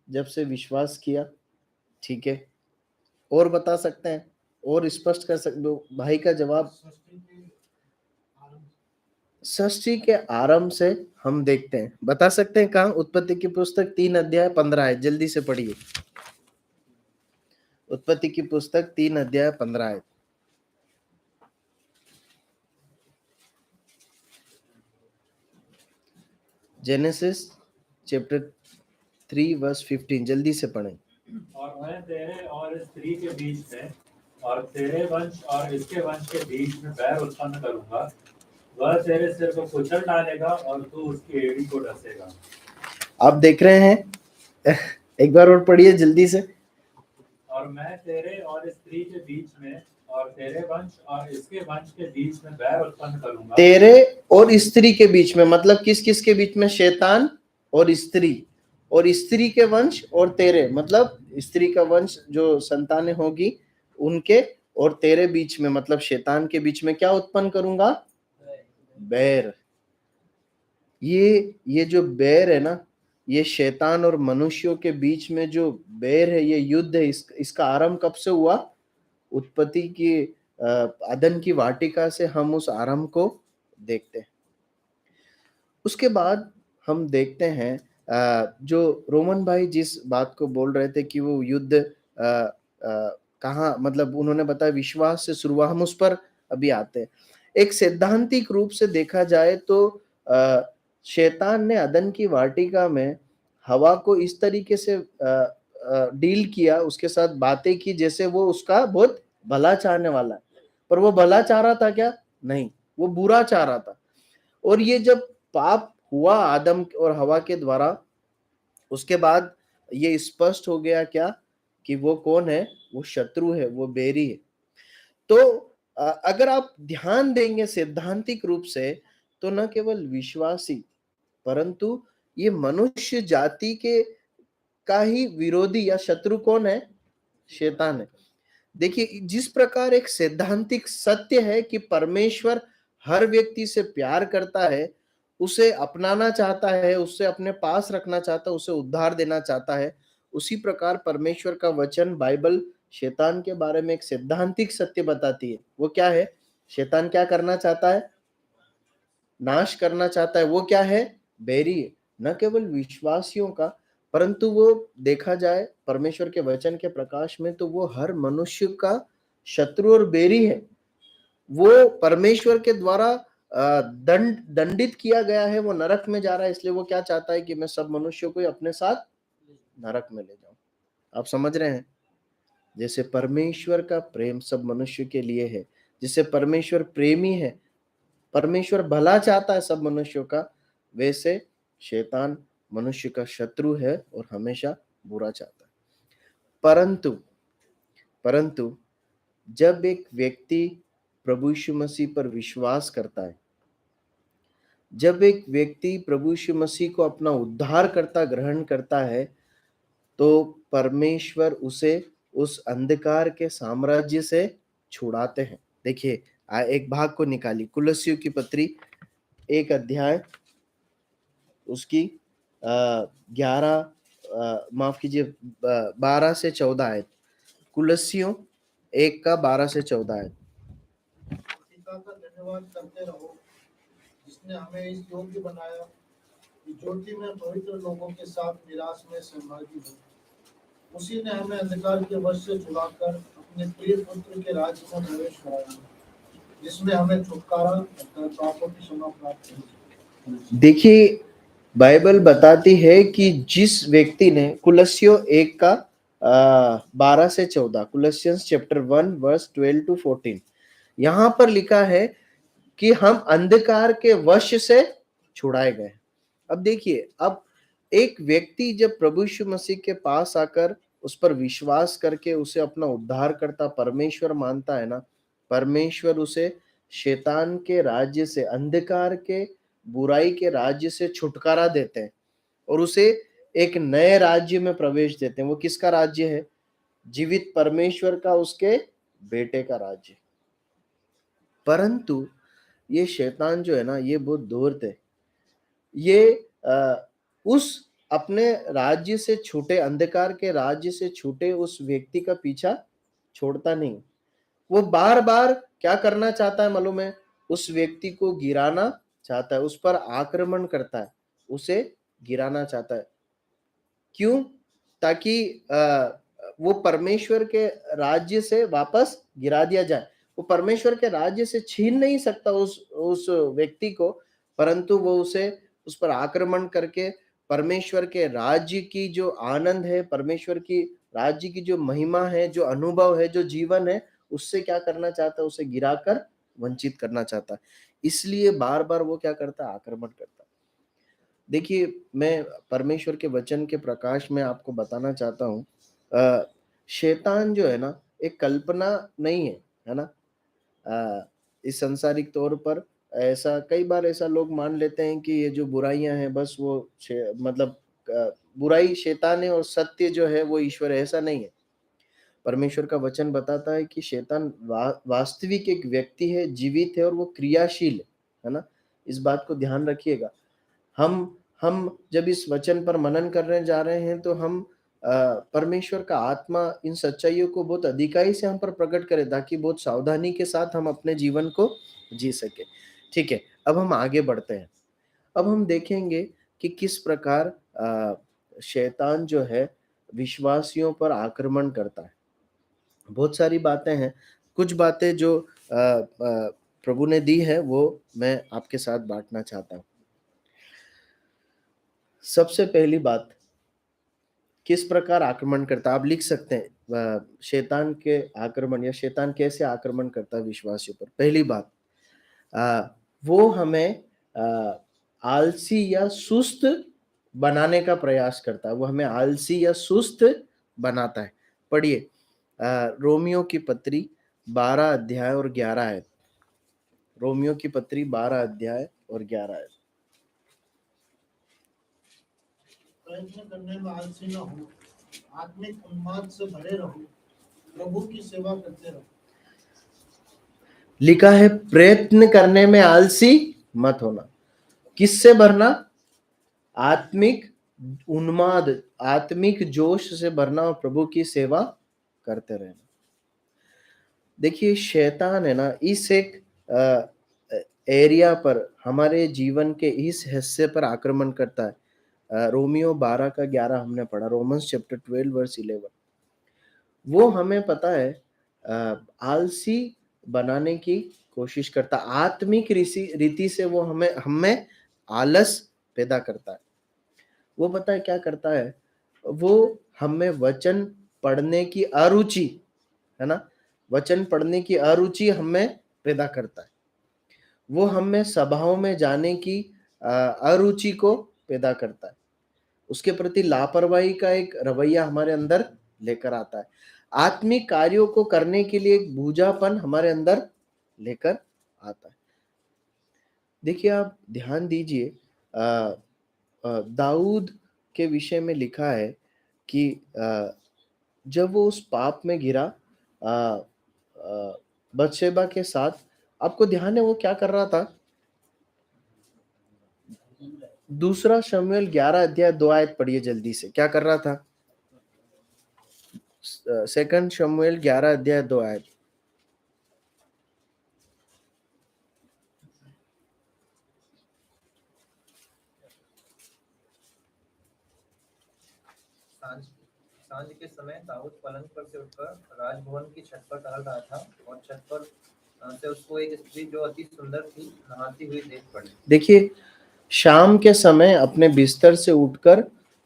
जब से विश्वास किया। ठीक है, और बता सकते हैं, और स्पष्ट कर सकते हो? भाई का जवाब सृष्टि के आरंभ से हम देखते हैं। बता सकते हैं कहाँ? उत्पत्ति की पुस्तक 3 अध्याय 15 है, जल्दी से पढ़िए। उत्पत्ति की पुस्तक 3 अध्याय 15 है। जेनेसिस चैप्टर 3 वर्स 15, जल्दी से पढ़ें। और मैं तेरे और स्त्री के बीच में और तेरे वंश और इसके वंश के बीच में बैर उत्पन्न करूंगा। वह तेरे सिर को कुचल डालेगा और तू उसकी एड़ी को डसेगा। आप देख रहे हैं? एक बार और पढ़िए जल्दी से। और मैं तेरे और स्त्री के बीच में और तेरे वंश और इसके वंश के बीच में बैर उत्पन्न करूंगा। तेरे और स्त्री के बीच में मतलब किस किस के बीच में? शैतान और स्त्री, और स्त्री के वंश और तेरे मतलब स्त्री का वंश जो संतानें होगी उनके और तेरे बीच में मतलब शैतान के बीच में क्या उत्पन्न करूंगा? बैर। ये जो बैर है ना, ये शैतान और मनुष्यों के बीच में जो बैर है, ये युद्ध है, इसका आरंभ कब से हुआ? उत्पत्ति की अदन की वाटिका से हम उस आरंभ को देखते हैं। उसके बाद हम देखते हैं जो रोमन भाई जिस बात को बोल रहे थे कि वो युद्ध कहाँ, मतलब उन्होंने बताया विश्वास से शुरू हुआ। हम उस पर अभी आते हैं। एक सैद्धांतिक रूप से देखा जाए तो शैतान ने अदन की वाटिका में हवा को इस तरीके से डील किया, उसके साथ बातें की जैसे वो उसका बहुत भला चाहने वाला है, पर वो भला चाह रहा था क्या? नहीं, वो बुरा चाह रहा था। और ये जब पाप हुआ आदम और हवा के द्वारा, उसके बाद ये स्पष्ट हो गया क्या कि वो कौन है? वो शत्रु है, वो बैरी है। तो अगर आप ध्यान देंगे सैद्धांतिक रूप से तो न केवल विश्वासी परंतु ये मनुष्य जाति के का ही विरोधी या शत्रु कौन है? शैतान है। देखिए जिस प्रकार एक सैद्धांतिक सत्य है कि परमेश्वर हर व्यक्ति से प्यार करता है, उसे अपनाना चाहता है, उससे अपने पास रखना चाहता है, उसे उद्धार देना चाहता है, उसी प्रकार परमेश्वर का वचन बाइबल शैतान के बारे में एक सैद्धांतिक सत्य बताती है। वो क्या है? शैतान क्या करना चाहता है? नाश करना चाहता है। वो क्या है? बैरी है, न केवल विश्वासियों का परंतु वो देखा जाए परमेश्वर के वचन के प्रकाश में तो वो हर मनुष्य का शत्रु और बैरी है। वो परमेश्वर के द्वारा दंडित किया गया है, वो नरक में जा रहा है, इसलिए वो क्या चाहता है कि मैं सब मनुष्यों को अपने साथ नरक में ले जाऊं। आप समझ रहे हैं? जैसे परमेश्वर का प्रेम सब मनुष्य के लिए है, जिससे परमेश्वर प्रेमी है, परमेश्वर भला चाहता है सब मनुष्यों का, वैसे शैतान मनुष्य का शत्रु है और हमेशा बुरा चाहता है। परंतु जब एक व्यक्ति प्रभु यीशु मसीह पर विश्वास करता है, जब एक व्यक्ति प्रभु यीशु मसीह को अपना उद्धारकर्ता ग्रहण करता है, तो परमेश्वर उसे उस अंधकार के साम्राज्य से छुड़ाते हैं। देखिए, एक भाग को निकाली, कुलस्सियों की पत्री 1 अध्याय उसकी 11 माफ कीजिए 12 से 14 आयत। कुलस्सियों 1 का 12 से 14 आयत। पिता का धन्यवाद करते रहो जिसने हमें इस योग्य बनाया कि ज्योति में पवित्र लोगों के साथ निराश में सहभागी हो। उसी ने हमें अंधकार के वश से छुड़ाकर अपने प्रिय पुत्र के राज्य में प्रवेश कराया, जिसमें हमें छुटकारा अर्थात पापों की क्षमा प्राप्त हुई। देखिए, बाइबल बताती है कि जिस व्यक्ति ने, कुलस्सियों 1 का 12 से 14, कुलस्सियंस चैप्टर 1 वर्स 12 to 14, यहां पर लिखा है कि हम अंधकार के वश से छुड़ाए गए। अब देखिए, अब एक व्यक्ति जब प्रभु यीशु मसीह के पास आकर उस पर विश्वास करके उसे अपना उद्धारकर्ता परमेश्वर मानता है ना, परमेश्वर उसे शैतान के राज्य से, अंधकार के, बुराई के राज्य से छुटकारा देते हैं और उसे एक नए राज्य में प्रवेश देते हैं। वो किसका राज्य है? जीवित परमेश्वर का, उसके बेटे का राज्य। परंतु ये शैतान जो है ना, ये बहुत धूर्त है। ये उस अपने राज्य से छूटे, अंधकार के राज्य से छूटे उस व्यक्ति का पीछा छोड़ता नहीं। वो बार बार क्या करना चाहता है मालूम है? उस व्यक्ति को गिराना चाहता है, उस पर आक्रमण करता है, उसे गिराना चाहता है। क्यों? ताकि वो परमेश्वर के राज्य से वापस गिरा दिया जाए। वो परमेश्वर के राज्य से छीन नहीं सकता उस व्यक्ति को, परंतु वो उसे उस पर आक्रमण करके परमेश्वर के राज्य की जो आनंद है, परमेश्वर की राज्य की जो महिमा है, जो अनुभव है, जो जीवन है, उससे क्या करना चाहता है? उसे गिराकर वंचित करना चाहता है। इसलिए बार बार वो क्या करता है? आक्रमण करता है। देखिए, मैं परमेश्वर के वचन के प्रकाश में आपको बताना चाहता हूँ, शैतान जो है ना, एक कल्पना नहीं है, है ना? इस सांसारिक तौर पर ऐसा कई बार ऐसा लोग मान लेते हैं कि ये जो बुराइयां हैं बस वो मतलब बुराई शैतान है और सत्य जो है वो ईश्वर है, ऐसा नहीं है। परमेश्वर का वचन बताता है कि शैतान वास्तविक एक व्यक्ति है, जीवित है और वो क्रियाशील है ना? इस बात को ध्यान रखिएगा। हम जब इस वचन पर मनन करने जा रहे हैं तो हम परमेश्वर का आत्मा इन सच्चाइयों को बहुत अधिकाई से हम पर प्रकट करे, ताकि बहुत सावधानी के साथ हम अपने जीवन को जी सके। ठीक है, अब हम आगे बढ़ते हैं। अब हम देखेंगे कि किस प्रकार शैतान जो है विश्वासियों पर आक्रमण करता है। बहुत सारी बातें हैं, कुछ बातें जो प्रभु ने दी है वो मैं आपके साथ बांटना चाहता हूँ। सबसे पहली बात, किस प्रकार आक्रमण करता है? आप लिख सकते हैं शैतान के आक्रमण या शैतान कैसे आक्रमण करता है विश्वासियों पर। पहली बात, वो हमें आलसी या सुस्त बनाने का प्रयास करता है। वो हमें आलसी या सुस्त बनाता है। पढ़िए रोमियो की पत्री 12 अध्याय और 11 है। रोमियो की पत्री 12 अध्याय और 11 है। प्रयत्न करने में आलसी न हो, आत्मिक उन्माद से भरे रहो, प्रभु की सेवा करते रहो। लिखा है प्रयत्न करने में आलसी मत होना। किससे भरना? आत्मिक उन्माद, आत्मिक जोश से भरना और प्रभु की सेवा करते रहना। देखिए, शैतान है ना, इस एक एरिया पर, हमारे जीवन के इस हिस्से पर आक्रमण करता है। रोमियो 12 का 11 हमने पढ़ा, रोमन्स चैप्टर 12 वर्स 11। वो हमें पता है आलसी बनाने की कोशिश करता, आत्मिक रीति से वो हमें आलस पैदा करता है। वो पता है क्या करता है? वो हमें वचन पढ़ने की अरुचि, है ना, वचन पढ़ने की अरुचि हमें पैदा करता है। वो हमें सभाओं में जाने की अरुचि को पैदा करता है। उसके प्रति लापरवाही का एक रवैया हमारे अंदर लेकर आता है। आत्मिक कार्यों को करने के लिए एक बूझापन हमारे अंदर लेकर आता है। देखिए आप ध्यान दीजिए, दाऊद के विषय में लिखा है कि जब वो उस पाप में गिरा बत्शेबा के साथ, आपको ध्यान है वो क्या कर रहा था? दूसरा शमूएल 11 अध्याय 2 आयत पढ़िए जल्दी से, क्या कर रहा था? सेकंड शमूएल 11 अध्याय 2 आयत। सांझ के समय दाऊद पलंग पर से उठकर राजभवन की छत पर टहल रहा था और छत पर से उसको एक स्त्री जो अति सुंदर थी नहाती हुई देख पड़ी। देखिए शाम के समय अपने बिस्तर से उठकर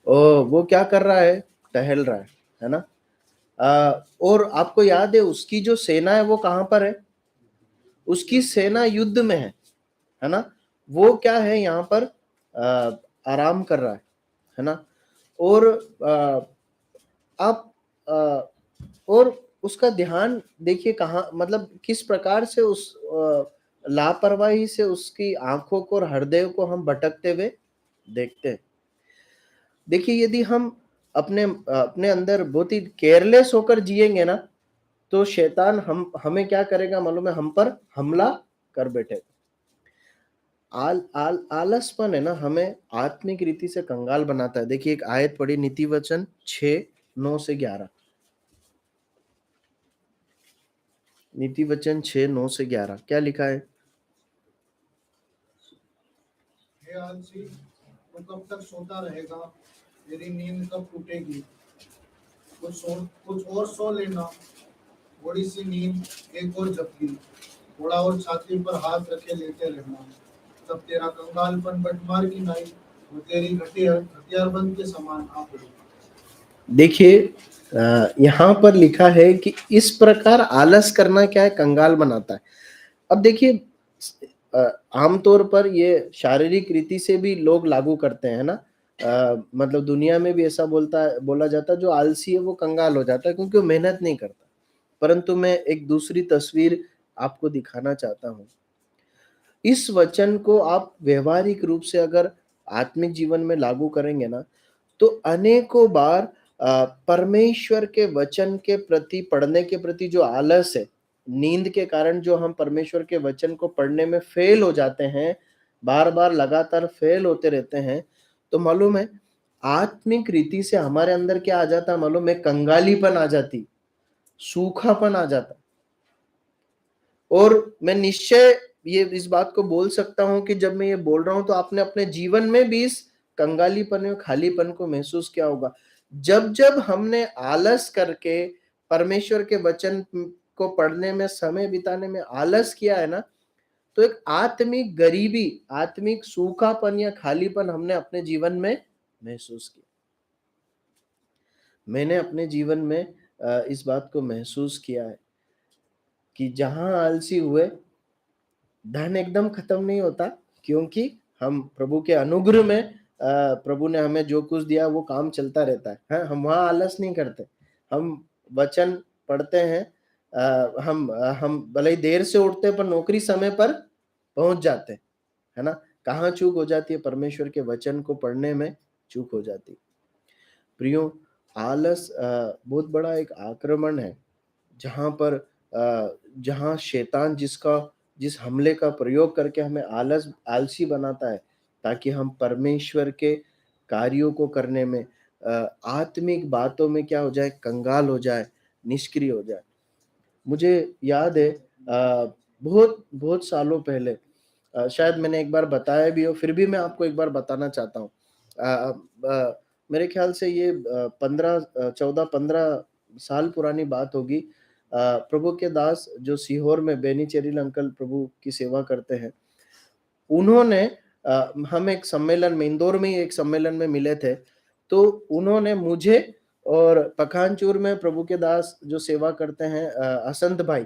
वो क्या कर रहा है? टहल रहा है ना? और आपको याद है उसकी जो सेना है वो कहां पर है? उसकी सेना युद्ध में है ना? वो क्या है यहाँ पर? आराम कर रहा है ना? और आप और उसका ध्यान देखिए कहाँ, मतलब किस प्रकार से उस लापरवाही से उसकी आंखों को और हृदय को हम भटकते हुए देखते हैं। देखिए यदि हम अपने अंदर बहुत ही केयरलेस होकर जिएंगे ना, तो शैतान हमें क्या करेगा मालूम है? हम पर हमला कर बैठेगा। आलसपन है ना, हमें आत्मिक रीति से कंगाल बनाता है। देखिए एक आयत पढ़ी, नीति वचन 6:9 से 11। नीति वचन 6:9 से 11 क्या लिखा है? हे आलसी, तो कब तक सोता रहेगा? तेरी नींद कब टूटेगी? कुछ और सो लेना। थोड़ी सी नींद, एक और झपकी, थोड़ा और छाती पर हाथ रखे लेटे रहना। तब तेरा कंगालपन बटमार की नाई और तेरी हथियारबंद के समान आ पड़ेगी। देखिए यहाँ पर लिखा है कि इस प्रकार आलस करना क्या है? कंगाल बनाता है। अब देखिए आमतौर पर ये शारीरिक रीति से भी लोग लागू करते हैं ना, मतलब दुनिया में भी ऐसा बोला जाता है जो आलसी है वो कंगाल हो जाता है क्योंकि वो मेहनत नहीं करता। परंतु मैं एक दूसरी तस्वीर आपको दिखाना चाहता हूँ। इस वचन को आप व्यवहारिक रूप से अगर आत्मिक जीवन में लागू करेंगे ना, तो अनेकों बार परमेश्वर के वचन के प्रति पढ़ने के प्रति जो आलस है, नींद के कारण जो हम परमेश्वर के वचन को पढ़ने में फेल हो जाते हैं, बार बार लगातार फेल होते रहते हैं, तो मालूम है आत्मिक रीति से हमारे अंदर क्या आ जाता है मालूम है? कंगालीपन आ जाती, सूखापन आ जाता। और मैं निश्चय ये इस बात को बोल सकता हूं कि जब मैं ये बोल रहा हूं तो आपने अपने जीवन में भी इस कंगालीपन और खालीपन को महसूस किया होगा। जब जब हमने आलस करके परमेश्वर के वचन को पढ़ने में, समय बिताने में आलस किया है ना, तो एक आत्मिक गरीबी, आत्मिक सूखापन या खालीपन हमने अपने जीवन में महसूस किया। मैंने अपने जीवन में इस बात को महसूस किया है कि जहां आलसी हुए, धन एकदम खत्म नहीं होता, क्योंकि हम प्रभु के अनुग्रह में प्रभु ने हमें जो कुछ दिया वो काम चलता रहता है। हम वहाँ आलस नहीं करते, हम वचन पढ़ते हैं। हम भले ही देर से उठते हैं पर नौकरी समय पर पहुंच जाते हैं, है ना? कहाँ चूक हो जाती है? परमेश्वर के वचन को पढ़ने में चूक हो जाती। प्रियो, आलस बहुत बड़ा एक आक्रमण है, जहां शैतान जिस हमले का प्रयोग करके हमें आलसी बनाता है, ताकि हम परमेश्वर के कार्यों को करने में, आत्मिक बातों में क्या हो जाए? कंगाल हो जाए, निष्क्रिय हो जाए। मुझे याद है बहुत बहुत सालों पहले, शायद मैंने एक बार बताया भी हो, फिर भी मैं आपको एक बार बताना चाहता हूँ। मेरे ख्याल से ये 14-15 साल पुरानी बात होगी। प्रभु के दास जो सीहोर में बेनी चेरिल अंकल प्रभु की सेवा करते हैं, उन्होंने हम एक सम्मेलन में, इंदौर में ही एक सम्मेलन में मिले थे, तो उन्होंने मुझे और पखानचूर में प्रभु के दास जो सेवा करते हैं असंत भाई,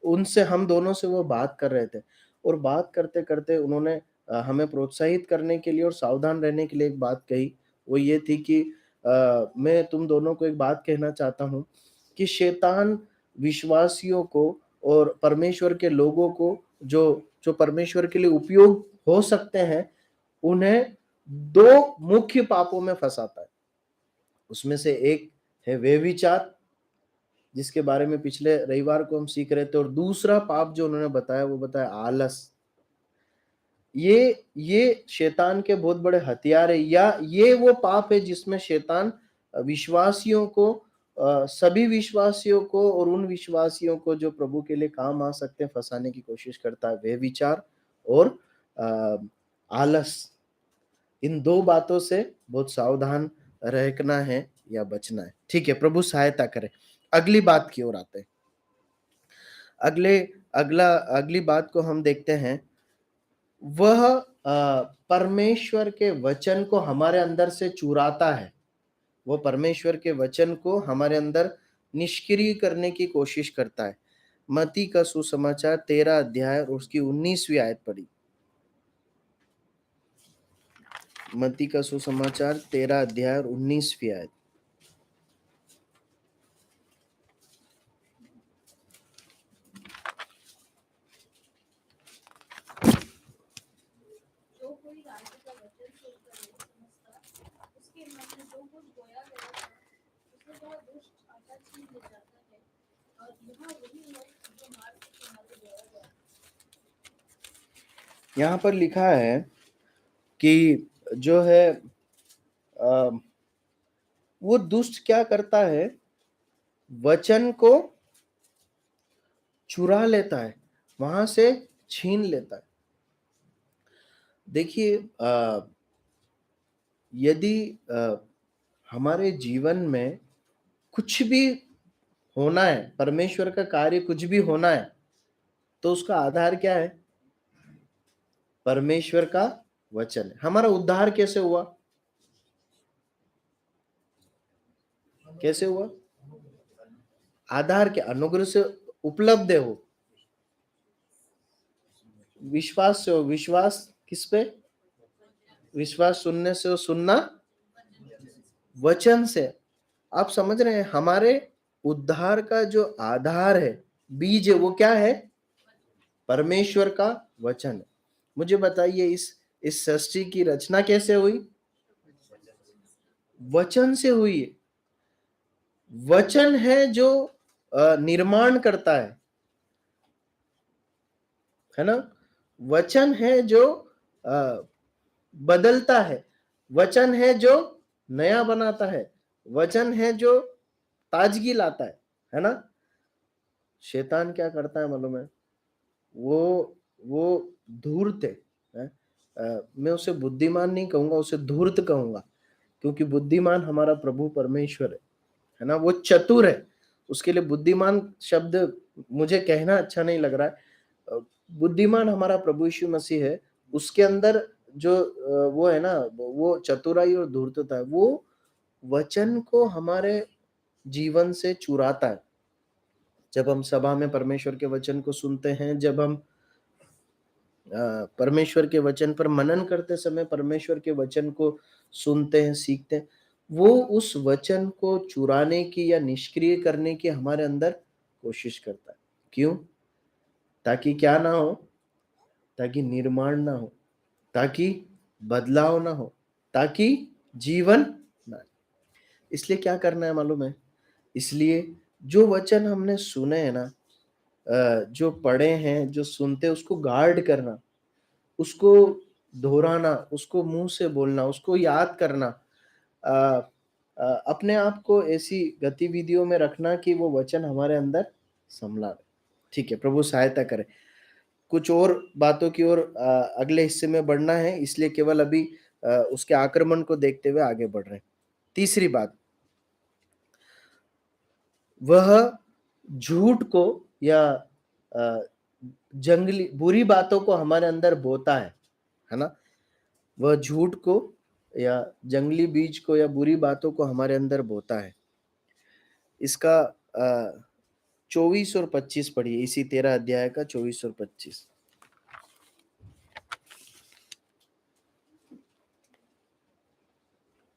उनसे, हम दोनों से वो बात कर रहे थे। और बात करते करते उन्होंने हमें प्रोत्साहित करने के लिए और सावधान रहने के लिए एक बात कही। वो ये थी कि मैं तुम दोनों को एक बात कहना चाहता हूँ कि शैतान विश्वासियों को और परमेश्वर के लोगों को, जो जो परमेश्वर के लिए उपयोग हो सकते हैं, उन्हें दो मुख्य पापों में फंसाता है। उसमें से एक है व्यभिचार, जिसके बारे में पिछले रविवार को हम सीख रहे थे, और दूसरा पाप जो उन्होंने बताया वो बताया आलस। ये शैतान के बहुत बड़े हथियार है, या ये वो पाप है जिसमें शैतान विश्वासियों को, सभी विश्वासियों को और उन विश्वासियों को जो प्रभु के लिए काम आ सकते हैं, फंसाने की कोशिश करता है। व्यभिचार और आलस, इन दो बातों से बहुत सावधान रहना है या बचना है। ठीक है, प्रभु सहायता करे। अगली बात की ओर आते हैं। अगली बात को हम देखते हैं। वह परमेश्वर के वचन को हमारे अंदर से चुराता है। वो परमेश्वर के वचन को हमारे अंदर निष्क्रिय करने की कोशिश करता है। मत्ती का सुसमाचार 13 अध्याय और उसकी 19वीं आयत पढ़ी। मत्ती का सुसमाचार 13 अध्याय और 19वीं आयत। जो कोई राज्य का वचन सुनकर नहीं समझता, उसके मन में जो कुछ बोया गया है, उसे वह दुष्ट आटा छीन ले जाता है। और यहाँ वही है जो मार्ग के किनारे बोया गया। यहाँ पर लिखा है कि जो है वो दुष्ट क्या करता है, वचन को चुरा लेता है, वहां से छीन लेता है। देखिए, यदि हमारे जीवन में कुछ भी होना है, परमेश्वर का कार्य कुछ भी होना है, तो उसका आधार क्या है? परमेश्वर का वचन है। हमारा उद्धार कैसे हुआ? कैसे हुआ? आधार के अनुग्रह से उपलब्ध है वो, विश्वास से हो। विश्वास किस पे? विश्वास सुनने से हो, सुनना वचन से। आप समझ रहे हैं, हमारे उद्धार का जो आधार है, बीज है, वो क्या है? परमेश्वर का वचन है। मुझे बताइए, इस सृष्टि की रचना कैसे हुई? वचन से हुई है। वचन है जो निर्माण करता है ना? वचन है जो बदलता है। वचन है जो नया बनाता है। वचन है जो ताजगी लाता है ना? शैतान क्या करता है मालूम है? वो धूर्त है। मैं उसे बुद्धिमान नहीं कहूंगा, उसे धूर्त कहूंगा, क्योंकि बुद्धिमान हमारा प्रभु परमेश्वर है ना? वो चतुर है। उसके लिए बुद्धिमान शब्द मुझे कहना अच्छा नहीं लग रहा है। बुद्धिमान हमारा प्रभु यीशु मसीह है। उसके अंदर जो वो है ना, वो चतुराई और धूर्तता है। वो वचन को हमारे जीवन से चुराता है। जब हम सभा में परमेश्वर के वचन को सुनते हैं, जब हम परमेश्वर के वचन पर मनन करते समय परमेश्वर के वचन को सुनते हैं, सीखते हैं, वो उस वचन को चुराने की या निष्क्रिय करने की हमारे अंदर कोशिश करता है। क्यों? ताकि क्या ना हो? ताकि निर्माण ना हो, ताकि बदलाव ना हो, ताकि जीवन ना। इसलिए क्या करना है मालूम है? इसलिए जो वचन हमने सुने हैं ना, जो पढ़े हैं, जो सुनते हैं, उसको गार्ड करना, उसको दोहराना, उसको मुंह से बोलना, उसको याद करना, अपने आप को ऐसी गतिविधियों में रखना कि वो वचन हमारे अंदर संभला रहे। ठीक है, प्रभु सहायता करे। कुछ और बातों की ओर अगले हिस्से में बढ़ना है, इसलिए केवल अभी उसके आक्रमण को देखते हुए आगे बढ़ रहे हैं। तीसरी बात, वह झूठ को या जंगली बुरी बातों को हमारे अंदर बोता है ना? वह झूठ को या जंगली बीज को या बुरी बातों को हमारे अंदर बोता है। इसका 24 और 25 पढ़िए, इसी 13 अध्याय का 24 और 25।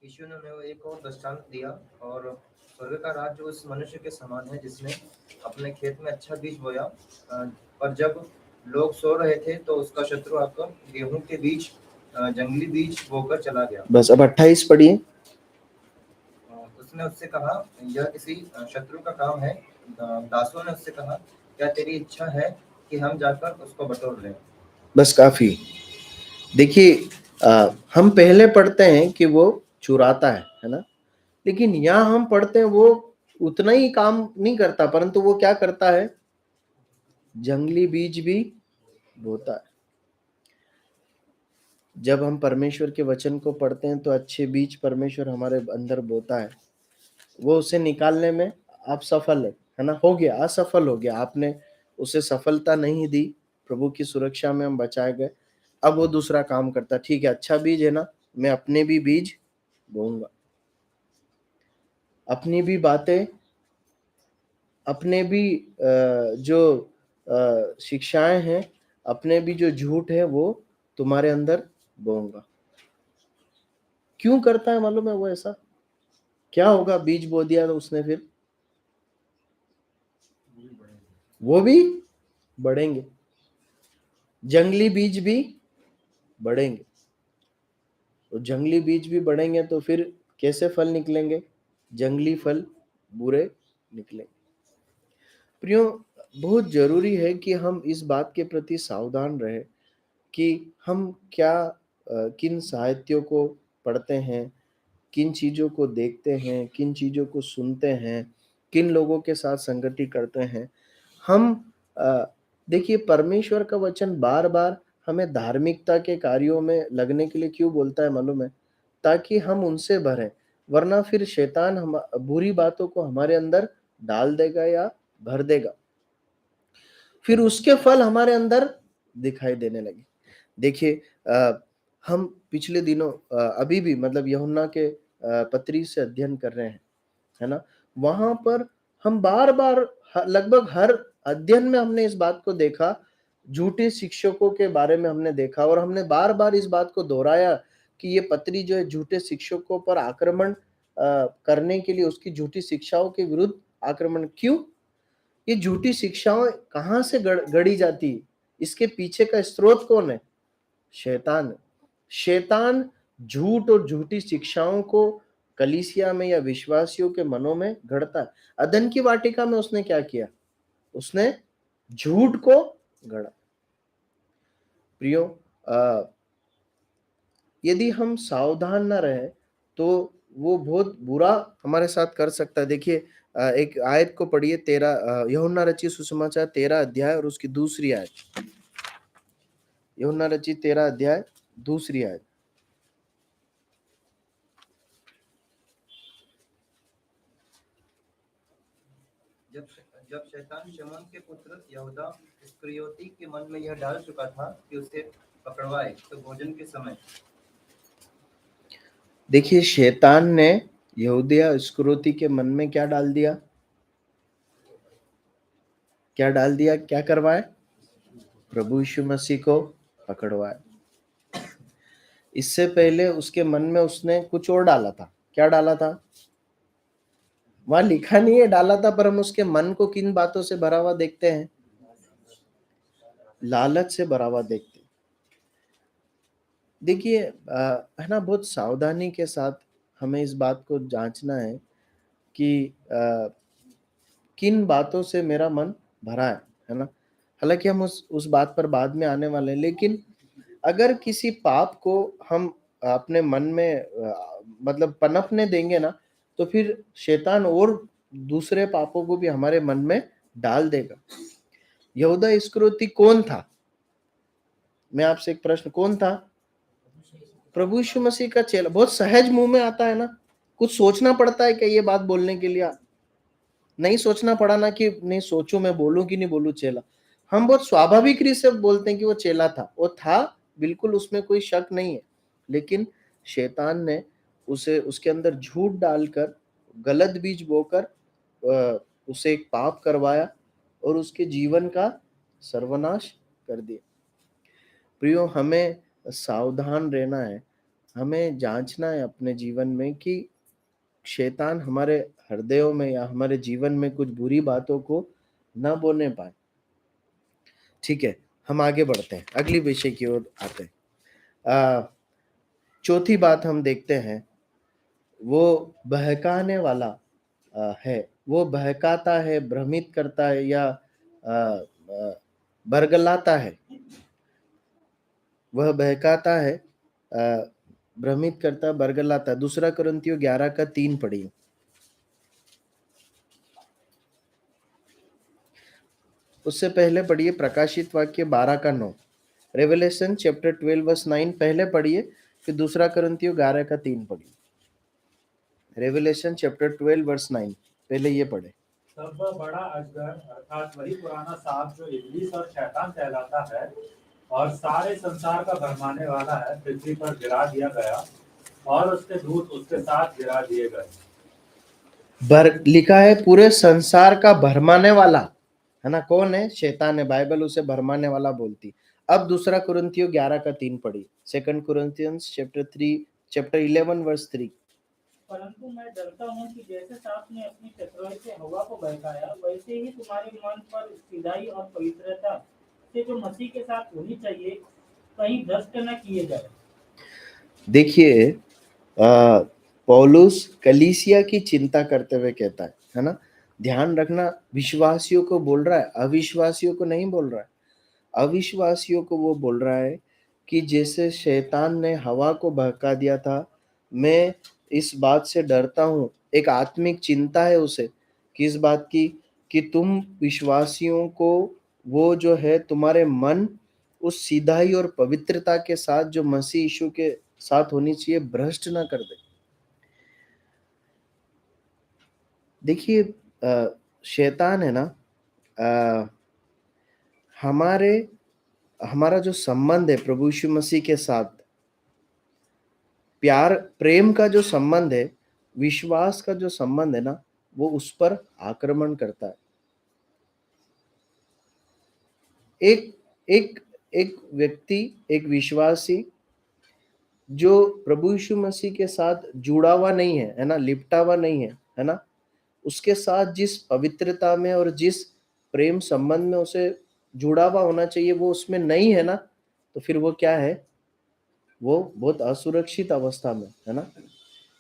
यीशु ने उन्हें एक और दृष्टांत दिया, और स्वर्ग का राज्य उस मनुष्य के समान है जिसने अपने खेत में अच्छा बीज बोया, पर जब लोग सो रहे थे तो उसका शत्रु आकर गेहूं के बीच जंगली बीज बोकर चला गया। बस अब 28 पढ़िए। उसने उससे कहा, यह किसी शत्रु का काम है। दासों ने उससे कहा, क्या तेरी इच्छा है कि हम जाकर उसको बटोर लें? बस काफी। देखिए हम पहले पढ़ते हैं कि वो चुराता है ना, लेकिन यहाँ हम पढ़ते हैं वो उतना ही काम नहीं करता, परंतु वो क्या करता है, जंगली बीज भी बोता है। जब हम परमेश्वर के वचन को पढ़ते हैं तो अच्छे बीज परमेश्वर हमारे अंदर बोता है, वो उसे निकालने में आप सफल है ना, हो गया, असफल हो गया, आपने उसे सफलता नहीं दी, प्रभु की सुरक्षा में हम बचाए गए। अब वो दूसरा काम करता, ठीक है अच्छा बीज है ना, मैं अपने भी बीज बोऊंगा, अपनी भी बातें, अपने भी जो शिक्षाएं हैं, अपने भी जो झूठ है वो तुम्हारे अंदर बोऊंगा। क्यों करता है मालूम है वो ऐसा? क्या होगा बीज बो दिया तो उसने, फिर वो भी बढ़ेंगे, जंगली बीज भी बढ़ेंगे। तो जंगली बीज भी बढ़ेंगे तो फिर कैसे फल निकलेंगे? जंगली फल बुरे निकलेंगे। प्रियो, बहुत जरूरी है कि हम इस बात के प्रति सावधान रहे कि हम क्या किन साहित्यों को पढ़ते हैं, किन चीजों को देखते हैं, किन चीजों को सुनते हैं, किन लोगों के साथ संगति करते हैं। हम देखिए परमेश्वर का वचन बार बार हमें धार्मिकता के कार्यों में लगने के लिए क्यों बोलता है मालूम है? ताकि हम उनसे भरें, वरना फिर शैतान हम बुरी बातों को हमारे अंदर डाल देगा या भर देगा, फिर उसके फल हमारे अंदर दिखाई देने लगे। देखिए हम पिछले दिनों अभी भी मतलब यूहन्ना के पत्री से अध्ययन कर रहे हैं, है ना, वहां पर हम बार बार लगभग हर अध्ययन में हमने इस बात को देखा, झूठे शिक्षकों के बारे में हमने देखा, और हमने बार बार इस बात को दोहराया कि ये पत्री जो है झूठे शिक्षकों पर आक्रमण करने के लिए, उसकी झूठी शिक्षाओं के विरुद्ध आक्रमण। क्यों? ये झूठी शिक्षाएं कहां से गढ़ी जाती है? इसके पीछे का स्रोत कौन है? शैतान। शैतान झूठ और झूठी शिक्षाओं को कलीसिया में या विश्वासियों के मनों में गढ़ता है। अदन की वाटिका में उसने क्या किया? उसने झूठ को गढ़ा। प्रियो, यदि हम सावधान न रहे तो वो बहुत बुरा हमारे साथ कर सकता है। देखिए एक आयत को पढ़िए, 13 यूहन्ना रचित सुसमाचार 13 अध्याय और उसकी दूसरी आयत। यूहन्ना रचित 13 अध्याय दूसरी आयत। जब शैतान शमौन के पुत्र यहूदा इस्करियोती के मन में यह डाल चुका था कि उसे पकड़वाए, तो भोजन के समय देखिए शैतान ने यहूदा इस्करियोती के मन में क्या डाल दिया? क्या डाल दिया? क्या करवाए? प्रभु यीशु मसीह को पकड़वाए। इससे पहले उसके मन में उसने कुछ और डाला था। क्या डाला था? वहां लिखा नहीं है डाला था, पर हम उसके मन को किन बातों से भरा हुआ देखते हैं? लालच से भरा हुआ देखते हैं। देखिए है ना, बहुत सावधानी के साथ हमें इस बात को जांचना है कि किन बातों से मेरा मन भरा है ना। हालांकि हम उस बात पर बाद में आने वाले हैं, लेकिन अगर किसी पाप को हम अपने मन में मतलब पनपने देंगे ना, तो फिर शैतान और दूसरे पापों को भी हमारे मन में डाल देगा। यहूदा इस्करियोती कौन था? मैं आपसे एक प्रश्न, कौन था? प्रभु यीशु मसीह का चेला। बहुत सहज मुंह में आता है ना, कुछ सोचना पड़ता है क्या ये बात बोलने के लिए? नहीं सोचना पड़ा ना कि नहीं सोचूं मैं बोलूं कि नहीं बोलूं चेला। हम बहुत स्वाभाविक रीत से बोलते हैं कि वो चेला था, वो था बिल्कुल, उसमें कोई शक नहीं है। लेकिन शैतान ने उसे उसके अंदर झूठ डालकर, गलत बीज बोकर उसे एक पाप करवाया और उसके जीवन का सर्वनाश कर दिया। प्रियो, हमें सावधान रहना है, हमें जांचना है अपने जीवन में कि शैतान हमारे हृदयों में या हमारे जीवन में कुछ बुरी बातों को न बोने पाए। ठीक है, हम आगे बढ़ते हैं, अगली विषय की ओर आते हैं। चौथी बात हम देखते हैं, वो बहकाने वाला है। वो बहकाता है, भ्रमित करता है या बरगलाता है। वह बहकाता है, भ्रमित करता, बरगलाता। दूसरा कुरिन्थियों 11 का 3 पढ़िए। उससे पहले पढ़िए प्रकाशित वाक्य 12 का 9। रेवलेशन चैप्टर 12 वर्स 9 पहले पढ़िए, फिर दूसरा कुरिन्थियों 11 का 3 पढ़िए। रेवलेशन चैप्टर 12 वर्स 9 पहले ये पढ़े। तब वह बड़ा अजगर अर्थात वही पुराना सांप जो इब्लीस और शैतान कहलाता है और सारे संसार का भरमाने वाला है, पृथ्वी पर गिरा दिया गया और उसके दूत उसके साथ गिरा दिए गए। लिखा है पूरे संसार का भरमाने वाला, है ना? कौन है? शैतान है। बाइबल उसे भरमाने वाला बोलती। अब दूसरा कुरिन्थियों 11 का 3 पढ़िए। Second Corinthians chapter 11 verse 3। परंतु मैं डरता हूँ कि जैसे सांप ने अपनी चतुराई से हवा को बहकाया, वैसे ही तुम्हारे मन पर सीधाई और पवित्रता से जो मसीह के साथ होनी चाहिए, कहीं भ्रष्ट न किए जाए। देखिए, पौलुस कलीसिया की चिंता करते हुए कहता है ना? ध्यान रखना, विश्वासियों को बोल रहा है, अविश्वासियों को नहीं बोल रहा है। अविश्वासियों को वो बोल रहा है कि जैसे शैतान ने हवा को बहका दिया था, मैं इस बात से डरता हूँ। एक आत्मिक चिंता है उसे, किस बात की? कि तुम विश्वासियों को, वो जो है तुम्हारे मन उस सीधाई और पवित्रता के साथ जो मसीह यीशु के साथ होनी चाहिए, भ्रष्ट ना कर दे। देखिए, शैतान है ना, हमारा जो संबंध है प्रभु यीशु मसीह के साथ, प्यार प्रेम का जो संबंध है, विश्वास का जो संबंध है ना, वो उस पर आक्रमण करता है। एक एक एक व्यक्ति, एक विश्वासी जो प्रभु यीशु मसीह के साथ जुड़ा हुआ नहीं है ना, लिपटा हुआ नहीं है ना, उसके साथ जिस पवित्रता में और जिस प्रेम संबंध में उसे जुड़ा हुआ होना चाहिए, वो उसमें नहीं है ना, तो फिर वो क्या है? वो बहुत असुरक्षित अवस्था में है ना।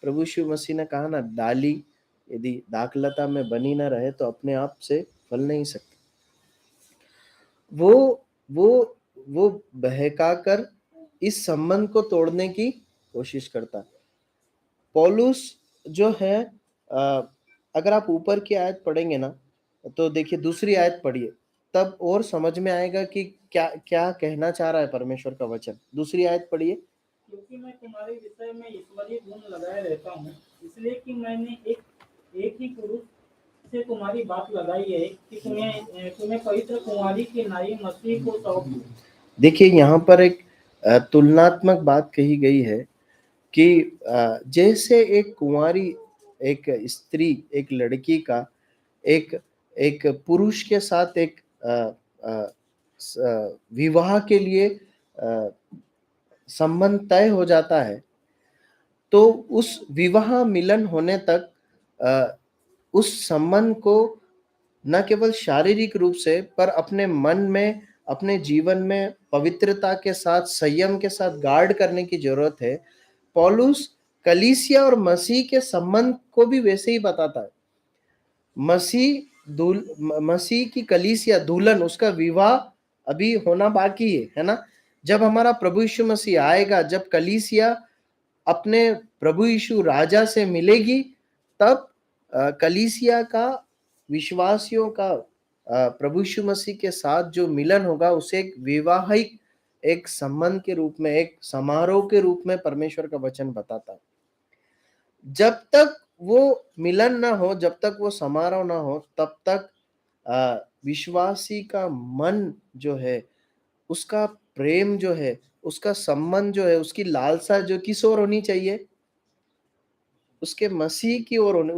प्रभु यीशु मसीह ने कहा ना, डाली यदि दाखलता में बनी ना रहे तो अपने आप से फल नहीं सकती। वो वो बहका कर इस संबंध को तोड़ने की कोशिश करता है। पौलुस जो है, अगर आप ऊपर की आयत पढ़ेंगे ना, तो देखिए दूसरी आयत पढ़िए, तब और समझ में आएगा कि क्या क्या कहना चाह रहा है परमेश्वर का वचन। दूसरी आयत पढ़िए। क्योंकि मैं तुम्हारे विषय में ईश्वरीय गुण लगाए रहता हूँ, इसलिए कि मैंने एक ही पुरुष से तुम्हारी बात लगाई है कि तुम्हें पवित्र कुंवारी की नाई मसीह को सौंप दूं। देखिए, यहाँ पर एक तुलनात्मक बात कही गई है कि जैसे एक कुंवारी, एक स्त्री, एक लड़की का एक एक पुरुष के साथ एक विवाह के लिए संबंध तय हो जाता है, तो उस विवाह मिलन होने तक उस संबंध को न केवल शारीरिक रूप से, पर अपने मन में, अपने जीवन में पवित्रता के साथ, संयम के साथ गार्ड करने की जरूरत है। पौलुस कलीसिया और मसीह के संबंध को भी वैसे ही बताता है। मसीह की कलीसिया दुल्हन, उसका विवाह अभी होना बाकी है ना। जब हमारा प्रभु यीशु मसीह आएगा, जब कलीसिया अपने प्रभु यीशु राजा से मिलेगी, तब कलीसिया का, विश्वासियों का प्रभु यीशु मसीह के साथ जो मिलन होगा, उसे एक विवाहिक, एक संबंध के रूप में, एक समारोह के रूप में परमेश्वर का वचन बताता है। जब तक वो मिलन ना हो, जब तक वो समारोह ना हो, तब तक विश्वासी का मन जो है, उसका प्रेम जो है, उसका संबंध जो है, उसकी लालसा जो किस ओर होनी चाहिए? उसके मसीह की ओर होने,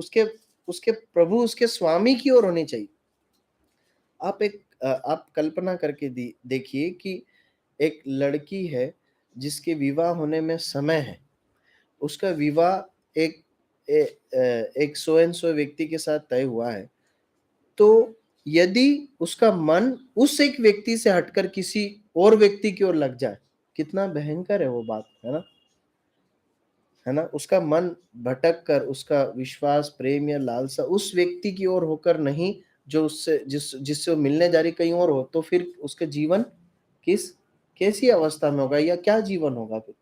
उसके प्रभु, उसके स्वामी की ओर होनी चाहिए। आप कल्पना करके देखिए कि एक लड़की है जिसके विवाह होने में समय है, उसका विवाह एक सो एंड सो व्यक्ति के साथ तय हुआ है, तो यदि उसका मन उस एक व्यक्ति से हटकर किसी और व्यक्ति की ओर लग जाए, कितना भयंकर है वो बात, है ना। उसका मन भटक कर उसका विश्वास, प्रेम या लालसा उस व्यक्ति की ओर होकर नहीं जो जिससे वो मिलने जा रही कहीं और हो, तो फिर उसका जीवन कैसी अवस्था में होगा या क्या जीवन होगा फिर।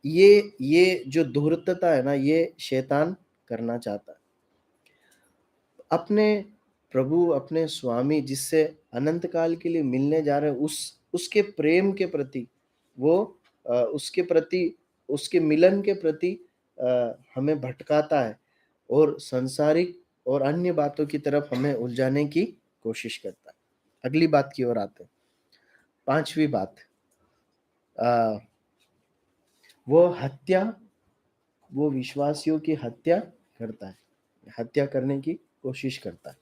ये जो धूर्तता है ना, ये शैतान करना चाहता है। अपने प्रभु, अपने स्वामी जिससे अनंत काल के लिए मिलने जा रहे हैं, उसके प्रेम के प्रति, वो उसके प्रति, उसके मिलन के प्रति हमें भटकाता है और संसारिक और अन्य बातों की तरफ हमें उलझाने की कोशिश करता है। अगली बात की ओर आते हैं। 5वीं बात, वो विश्वासियों की हत्या करता है, हत्या करने की कोशिश करता है।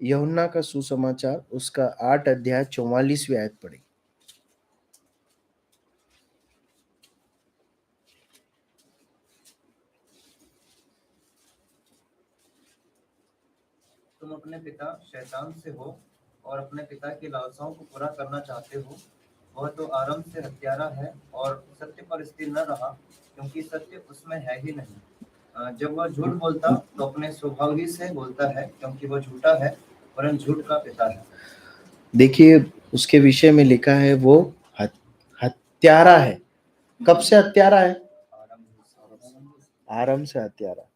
यूहन्ना का सुसमाचार उसका 8 अध्याय 44वीं आयत पढ़ी। तुम अपने पिता शैतान से हो और अपने पिता की लालसाओं को पूरा करना चाहते हो। वह तो आरंभ से हत्यारा है और सत्य पर स्थिर न रहा, क्योंकि सत्य उसमें है ही नहीं। जब वह झूठ बोलता तो अपने स्वभाव ही से बोलता है, क्योंकि वह झूठा है वरन झूठ का पिता है। देखिए उसके विषय में लिखा है वो हत्यारा है। कब से हत्यारा है? आरंभ से हत्यारा।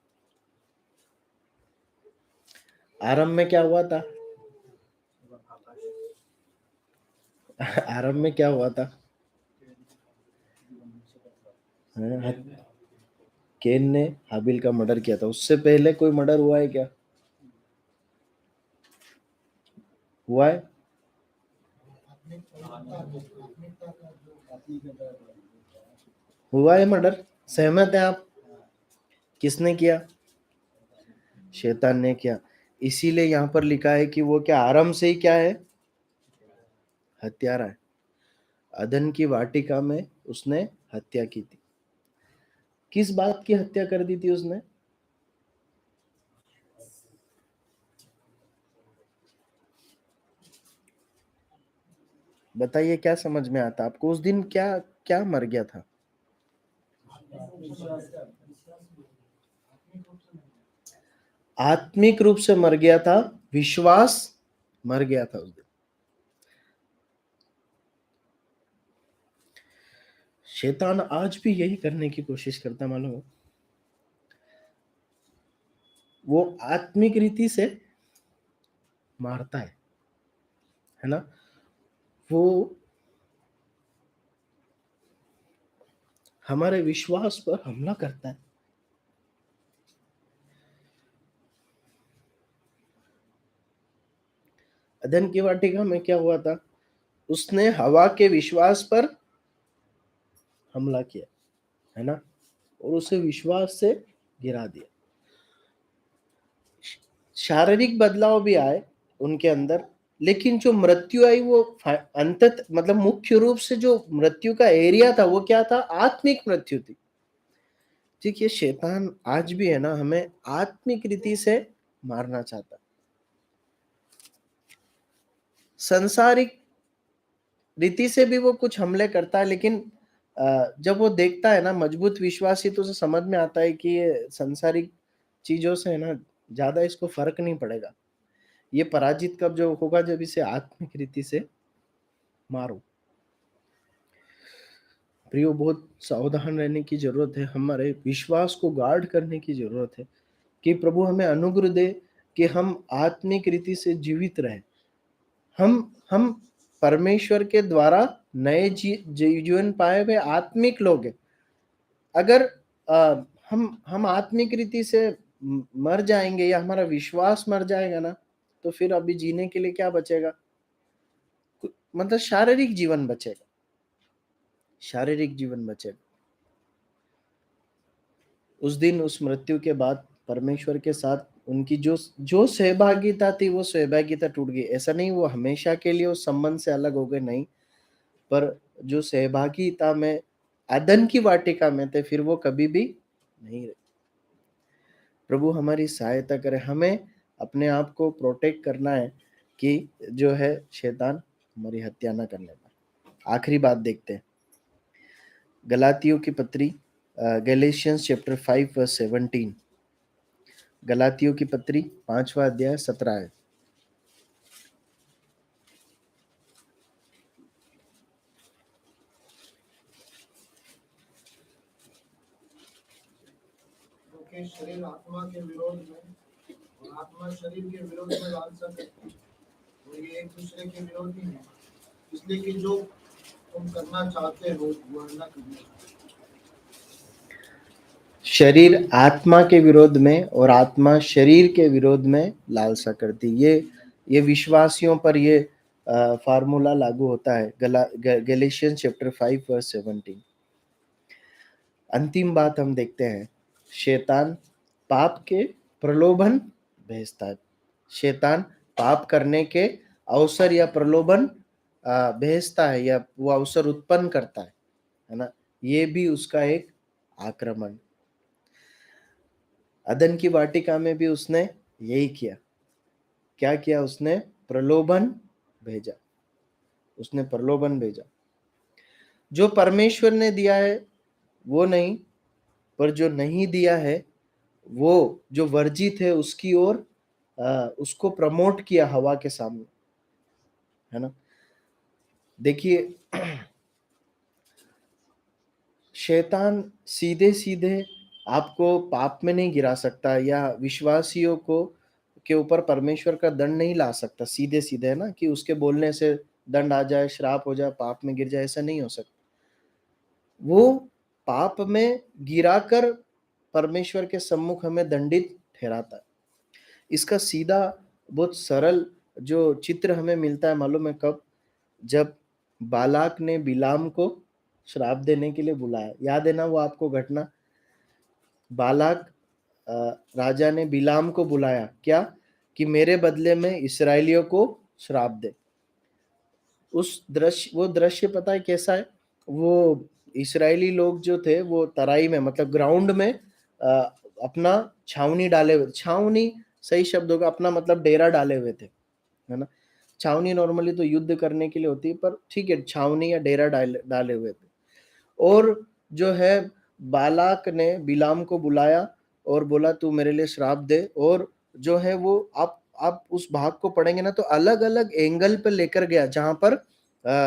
आरंभ में क्या हुआ था? आरंभ में क्या हुआ था? केन ने हाबिल का मर्डर किया था। उससे पहले कोई मर्डर हुआ है क्या? हुआ है? हुआ है मर्डर? सहमत है आप? किसने किया? शैतान ने किया। इसीलिए यहाँ पर लिखा है कि वो क्या आरंभ से ही क्या है? हत्यारा है। अदन की वाटिका में उसने हत्या की थी। किस बात की हत्या कर दी थी उसने? बताइए, क्या समझ में आता आपको? उस दिन क्या क्या मर गया था? आत्मिक रूप से मर गया था, विश्वास मर गया था उस दिन। शैतान आज भी यही करने की कोशिश करता है, मालूम है। वो आत्मिक रीति से मारता है ना। वो हमारे विश्वास पर हमला करता है। अदन की वाटिका में क्या हुआ था? उसने हवा के विश्वास पर हमला किया, है ना, और उसे विश्वास से गिरा दिया। शारीरिक बदलाव भी आए उनके अंदर, लेकिन जो मृत्यु आई वो अंतत मतलब मुख्य रूप से जो मृत्यु का एरिया था वो क्या था? आत्मिक मृत्यु थी। ठीक है, शैतान आज भी है ना, हमें आत्मिक रीति से मारना चाहता है। संसारिक रीति से भी वो कुछ हमले करता है, लेकिन जब वो देखता है ना मजबूत विश्वासी, तो उसे समझ में आता है कि ये संसारिक चीजों से है ना ज्यादा इसको फर्क नहीं पड़ेगा। ये पराजित कब जो होगा? जब इसे आत्मिक रीति से मारो। प्रियो, बहुत सावधान रहने की जरूरत है। हमारे विश्वास को गार्ड करने की जरूरत है कि प्रभु हमें अनुग्रह दे कि हम आत्मिक रीति से जीवित रहे। हम परमेश्वर के द्वारा नए जीवन पाए हुए आत्मिक लोग हैं। अगर हम आत्मिक रीति से मर जाएंगे या हमारा विश्वास मर जाएगा ना, तो फिर अभी जीने के लिए क्या बचेगा? मतलब शारीरिक जीवन बचेगा, शारीरिक जीवन बचेगा। उस दिन, उस मृत्यु के बाद परमेश्वर के साथ उनकी जो सहभागिता थी वो सहभागिता टूट गई। ऐसा नहीं वो हमेशा के लिए उस संबंध से अलग हो गए, नहीं, पर जो सहभागिता में अदन की वाटिका में थे, फिर वो कभी भी नहीं रहे। प्रभु हमारी सहायता करे, हमें अपने आप को प्रोटेक्ट करना है कि जो है शैतान हमारी हत्या ना करने पाए। आखिरी बात देखते हैं, गलातियों की पत्री, गैलेशियंस चैप्टर 5 वर्स 17। गलातियों की पत्री 5वां अध्याय 17 है। क्योंकि शरीर आत्मा के विरोध में और आत्मा शरीर के विरोध में लालसा करती है, और ये एक दूसरे के विरोधी हैं, इसलिए कि जो तुम करना चाहते हो वह न करना। शरीर आत्मा के विरोध में और आत्मा शरीर के विरोध में लालसा करती। ये विश्वासियों पर ये फार्मूला लागू होता है। Galatians chapter 5 verse 17। अंतिम बात हम देखते हैं, शैतान पाप के प्रलोभन भेजता है। शैतान पाप करने के अवसर या प्रलोभन भेजता है, या वो अवसर उत्पन्न करता है ना। ये भी उसका एक आक्रमण। अदन की वाटिका में भी उसने यही किया। क्या किया उसने? प्रलोभन भेजा। उसने प्रलोभन भेजा। जो परमेश्वर ने दिया है वो नहीं, पर जो नहीं दिया है वो, जो वर्जित है उसकी ओर उसको प्रमोट किया हवा के सामने, है ना। देखिए, शैतान सीधे सीधे आपको पाप में नहीं गिरा सकता, या विश्वासियों को के ऊपर परमेश्वर का दंड नहीं ला सकता सीधे सीधे, है ना, कि उसके बोलने से दंड आ जाए, श्राप हो जाए, पाप में गिर जाए। ऐसा नहीं हो सकता। वो पाप में गिराकर परमेश्वर के सम्मुख हमें दंडित ठहराता है। इसका सीधा बहुत सरल जो चित्र हमें मिलता है मालूम है कब? जब बालाक ने बिलाम को श्राप देने के लिए बुलाया। याद है ना वो आपको घटना? बालाक राजा ने बिलाम को बुलाया, क्या? कि मेरे बदले में इस्राएलियों को श्राप दे। वो दृश्य पता है कैसा है? वो इस्राएली लोग जो थे वो तराई में, मतलब ग्राउंड में अपना छावनी डाले हुए, छावनी सही शब्द होगा, अपना मतलब डेरा डाले हुए थे, है ना। छावनी नॉर्मली तो युद्ध करने के लिए होती है, पर ठीक है, छावनी या डेरा डाले हुए थे। और जो है बालाक ने बिलाम को बुलाया और बोला तू मेरे लिए श्राप दे। और जो है वो आप उस भाग को पढ़ेंगे ना तो अलग अलग एंगल पे लेकर गया, जहां पर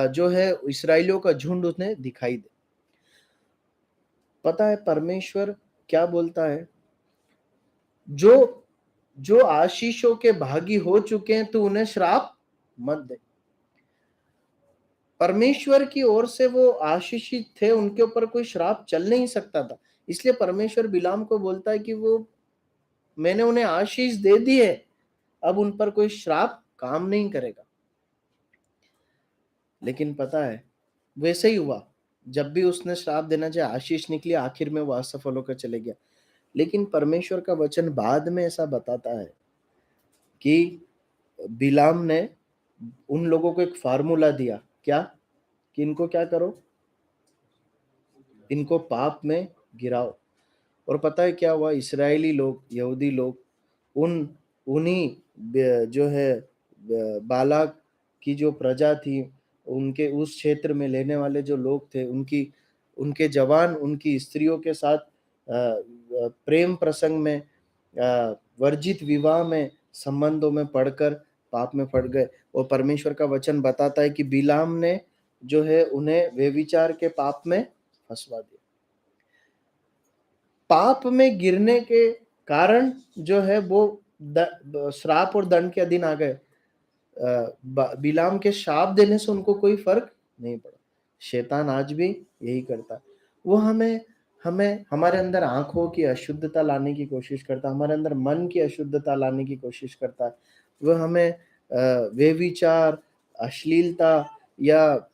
जो है इस्राएलियों का झुंड उसने दिखाई दे। पता है परमेश्वर क्या बोलता है? जो आशीषों के भागी हो चुके हैं तो उन्हें श्राप मत दे। परमेश्वर की ओर से वो आशीषित थे, उनके ऊपर कोई श्राप चल नहीं सकता था। इसलिए परमेश्वर बिलाम को बोलता है कि वो, मैंने उन्हें आशीष दे दी है, अब उन पर कोई श्राप काम नहीं करेगा। लेकिन पता है वैसे ही हुआ, जब भी उसने श्राप देना चाहे आशीष निकली, आखिर में वो असफल होकर चले गया। लेकिन परमेश्वर का वचन बाद में ऐसा बताता है कि बिलाम ने उन लोगों को एक फार्मूला दिया, क्या? कि इनको क्या करो? इनको पाप में गिराओ। और पता है क्या हुआ? इस्राएली लोग, यहूदी लोग, उन्हीं जो है बालाक की जो प्रजा थी, उनके उस क्षेत्र में लेने वाले जो लोग थे, उनके जवान उनकी स्त्रियों के साथ प्रेम प्रसंग में, वर्जित विवाह में, संबंधों में पढ़कर पाप में पड़ गए। और परमेश्वर का वचन बताता है कि बिलाम ने जो है उन्हें व्यभिचार के पाप में फंसवा दिया। पाप में गिरने के कारण जो है वो श्राप और दंड के अधीन आ गए। बिलाम के शाप देने से उनको कोई फर्क नहीं पड़ा। शैतान आज भी यही करता है। वो हमें हमारे अंदर आंखों की अशुद्धता लाने की कोशिश करता है, हमारे अंदर मन की अशुद्धता लाने की कोशिश करता है। वो हमें व्यभिचार, अश्लीलता या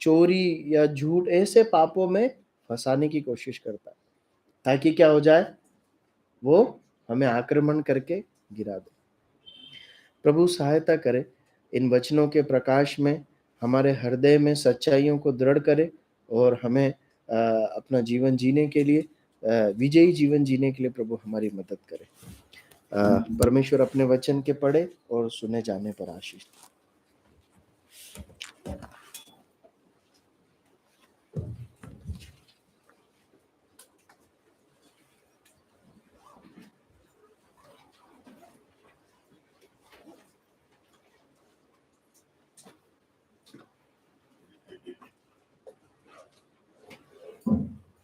चोरी या झूठ ऐसे पापों में फंसाने की कोशिश करता है, ताकि क्या हो जाए? वो हमें आक्रमण करके गिरा दे। प्रभु सहायता करे, इन वचनों के प्रकाश में हमारे हृदय में सच्चाइयों को दृढ़ करे और हमें अपना जीवन जीने के लिए, विजयी जीवन जीने के लिए प्रभु हमारी मदद करे। परमेश्वर अपने वचन के पढ़े और सुने जाने पर आशीष दे।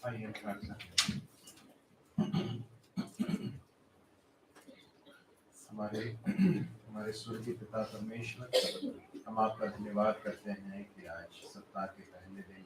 आइए प्रार्थना। हमारे स्वर्गीय पिता परमेश्वर, हम आपका धन्यवाद करते हैं कि आज सप्ताह के पहले दिन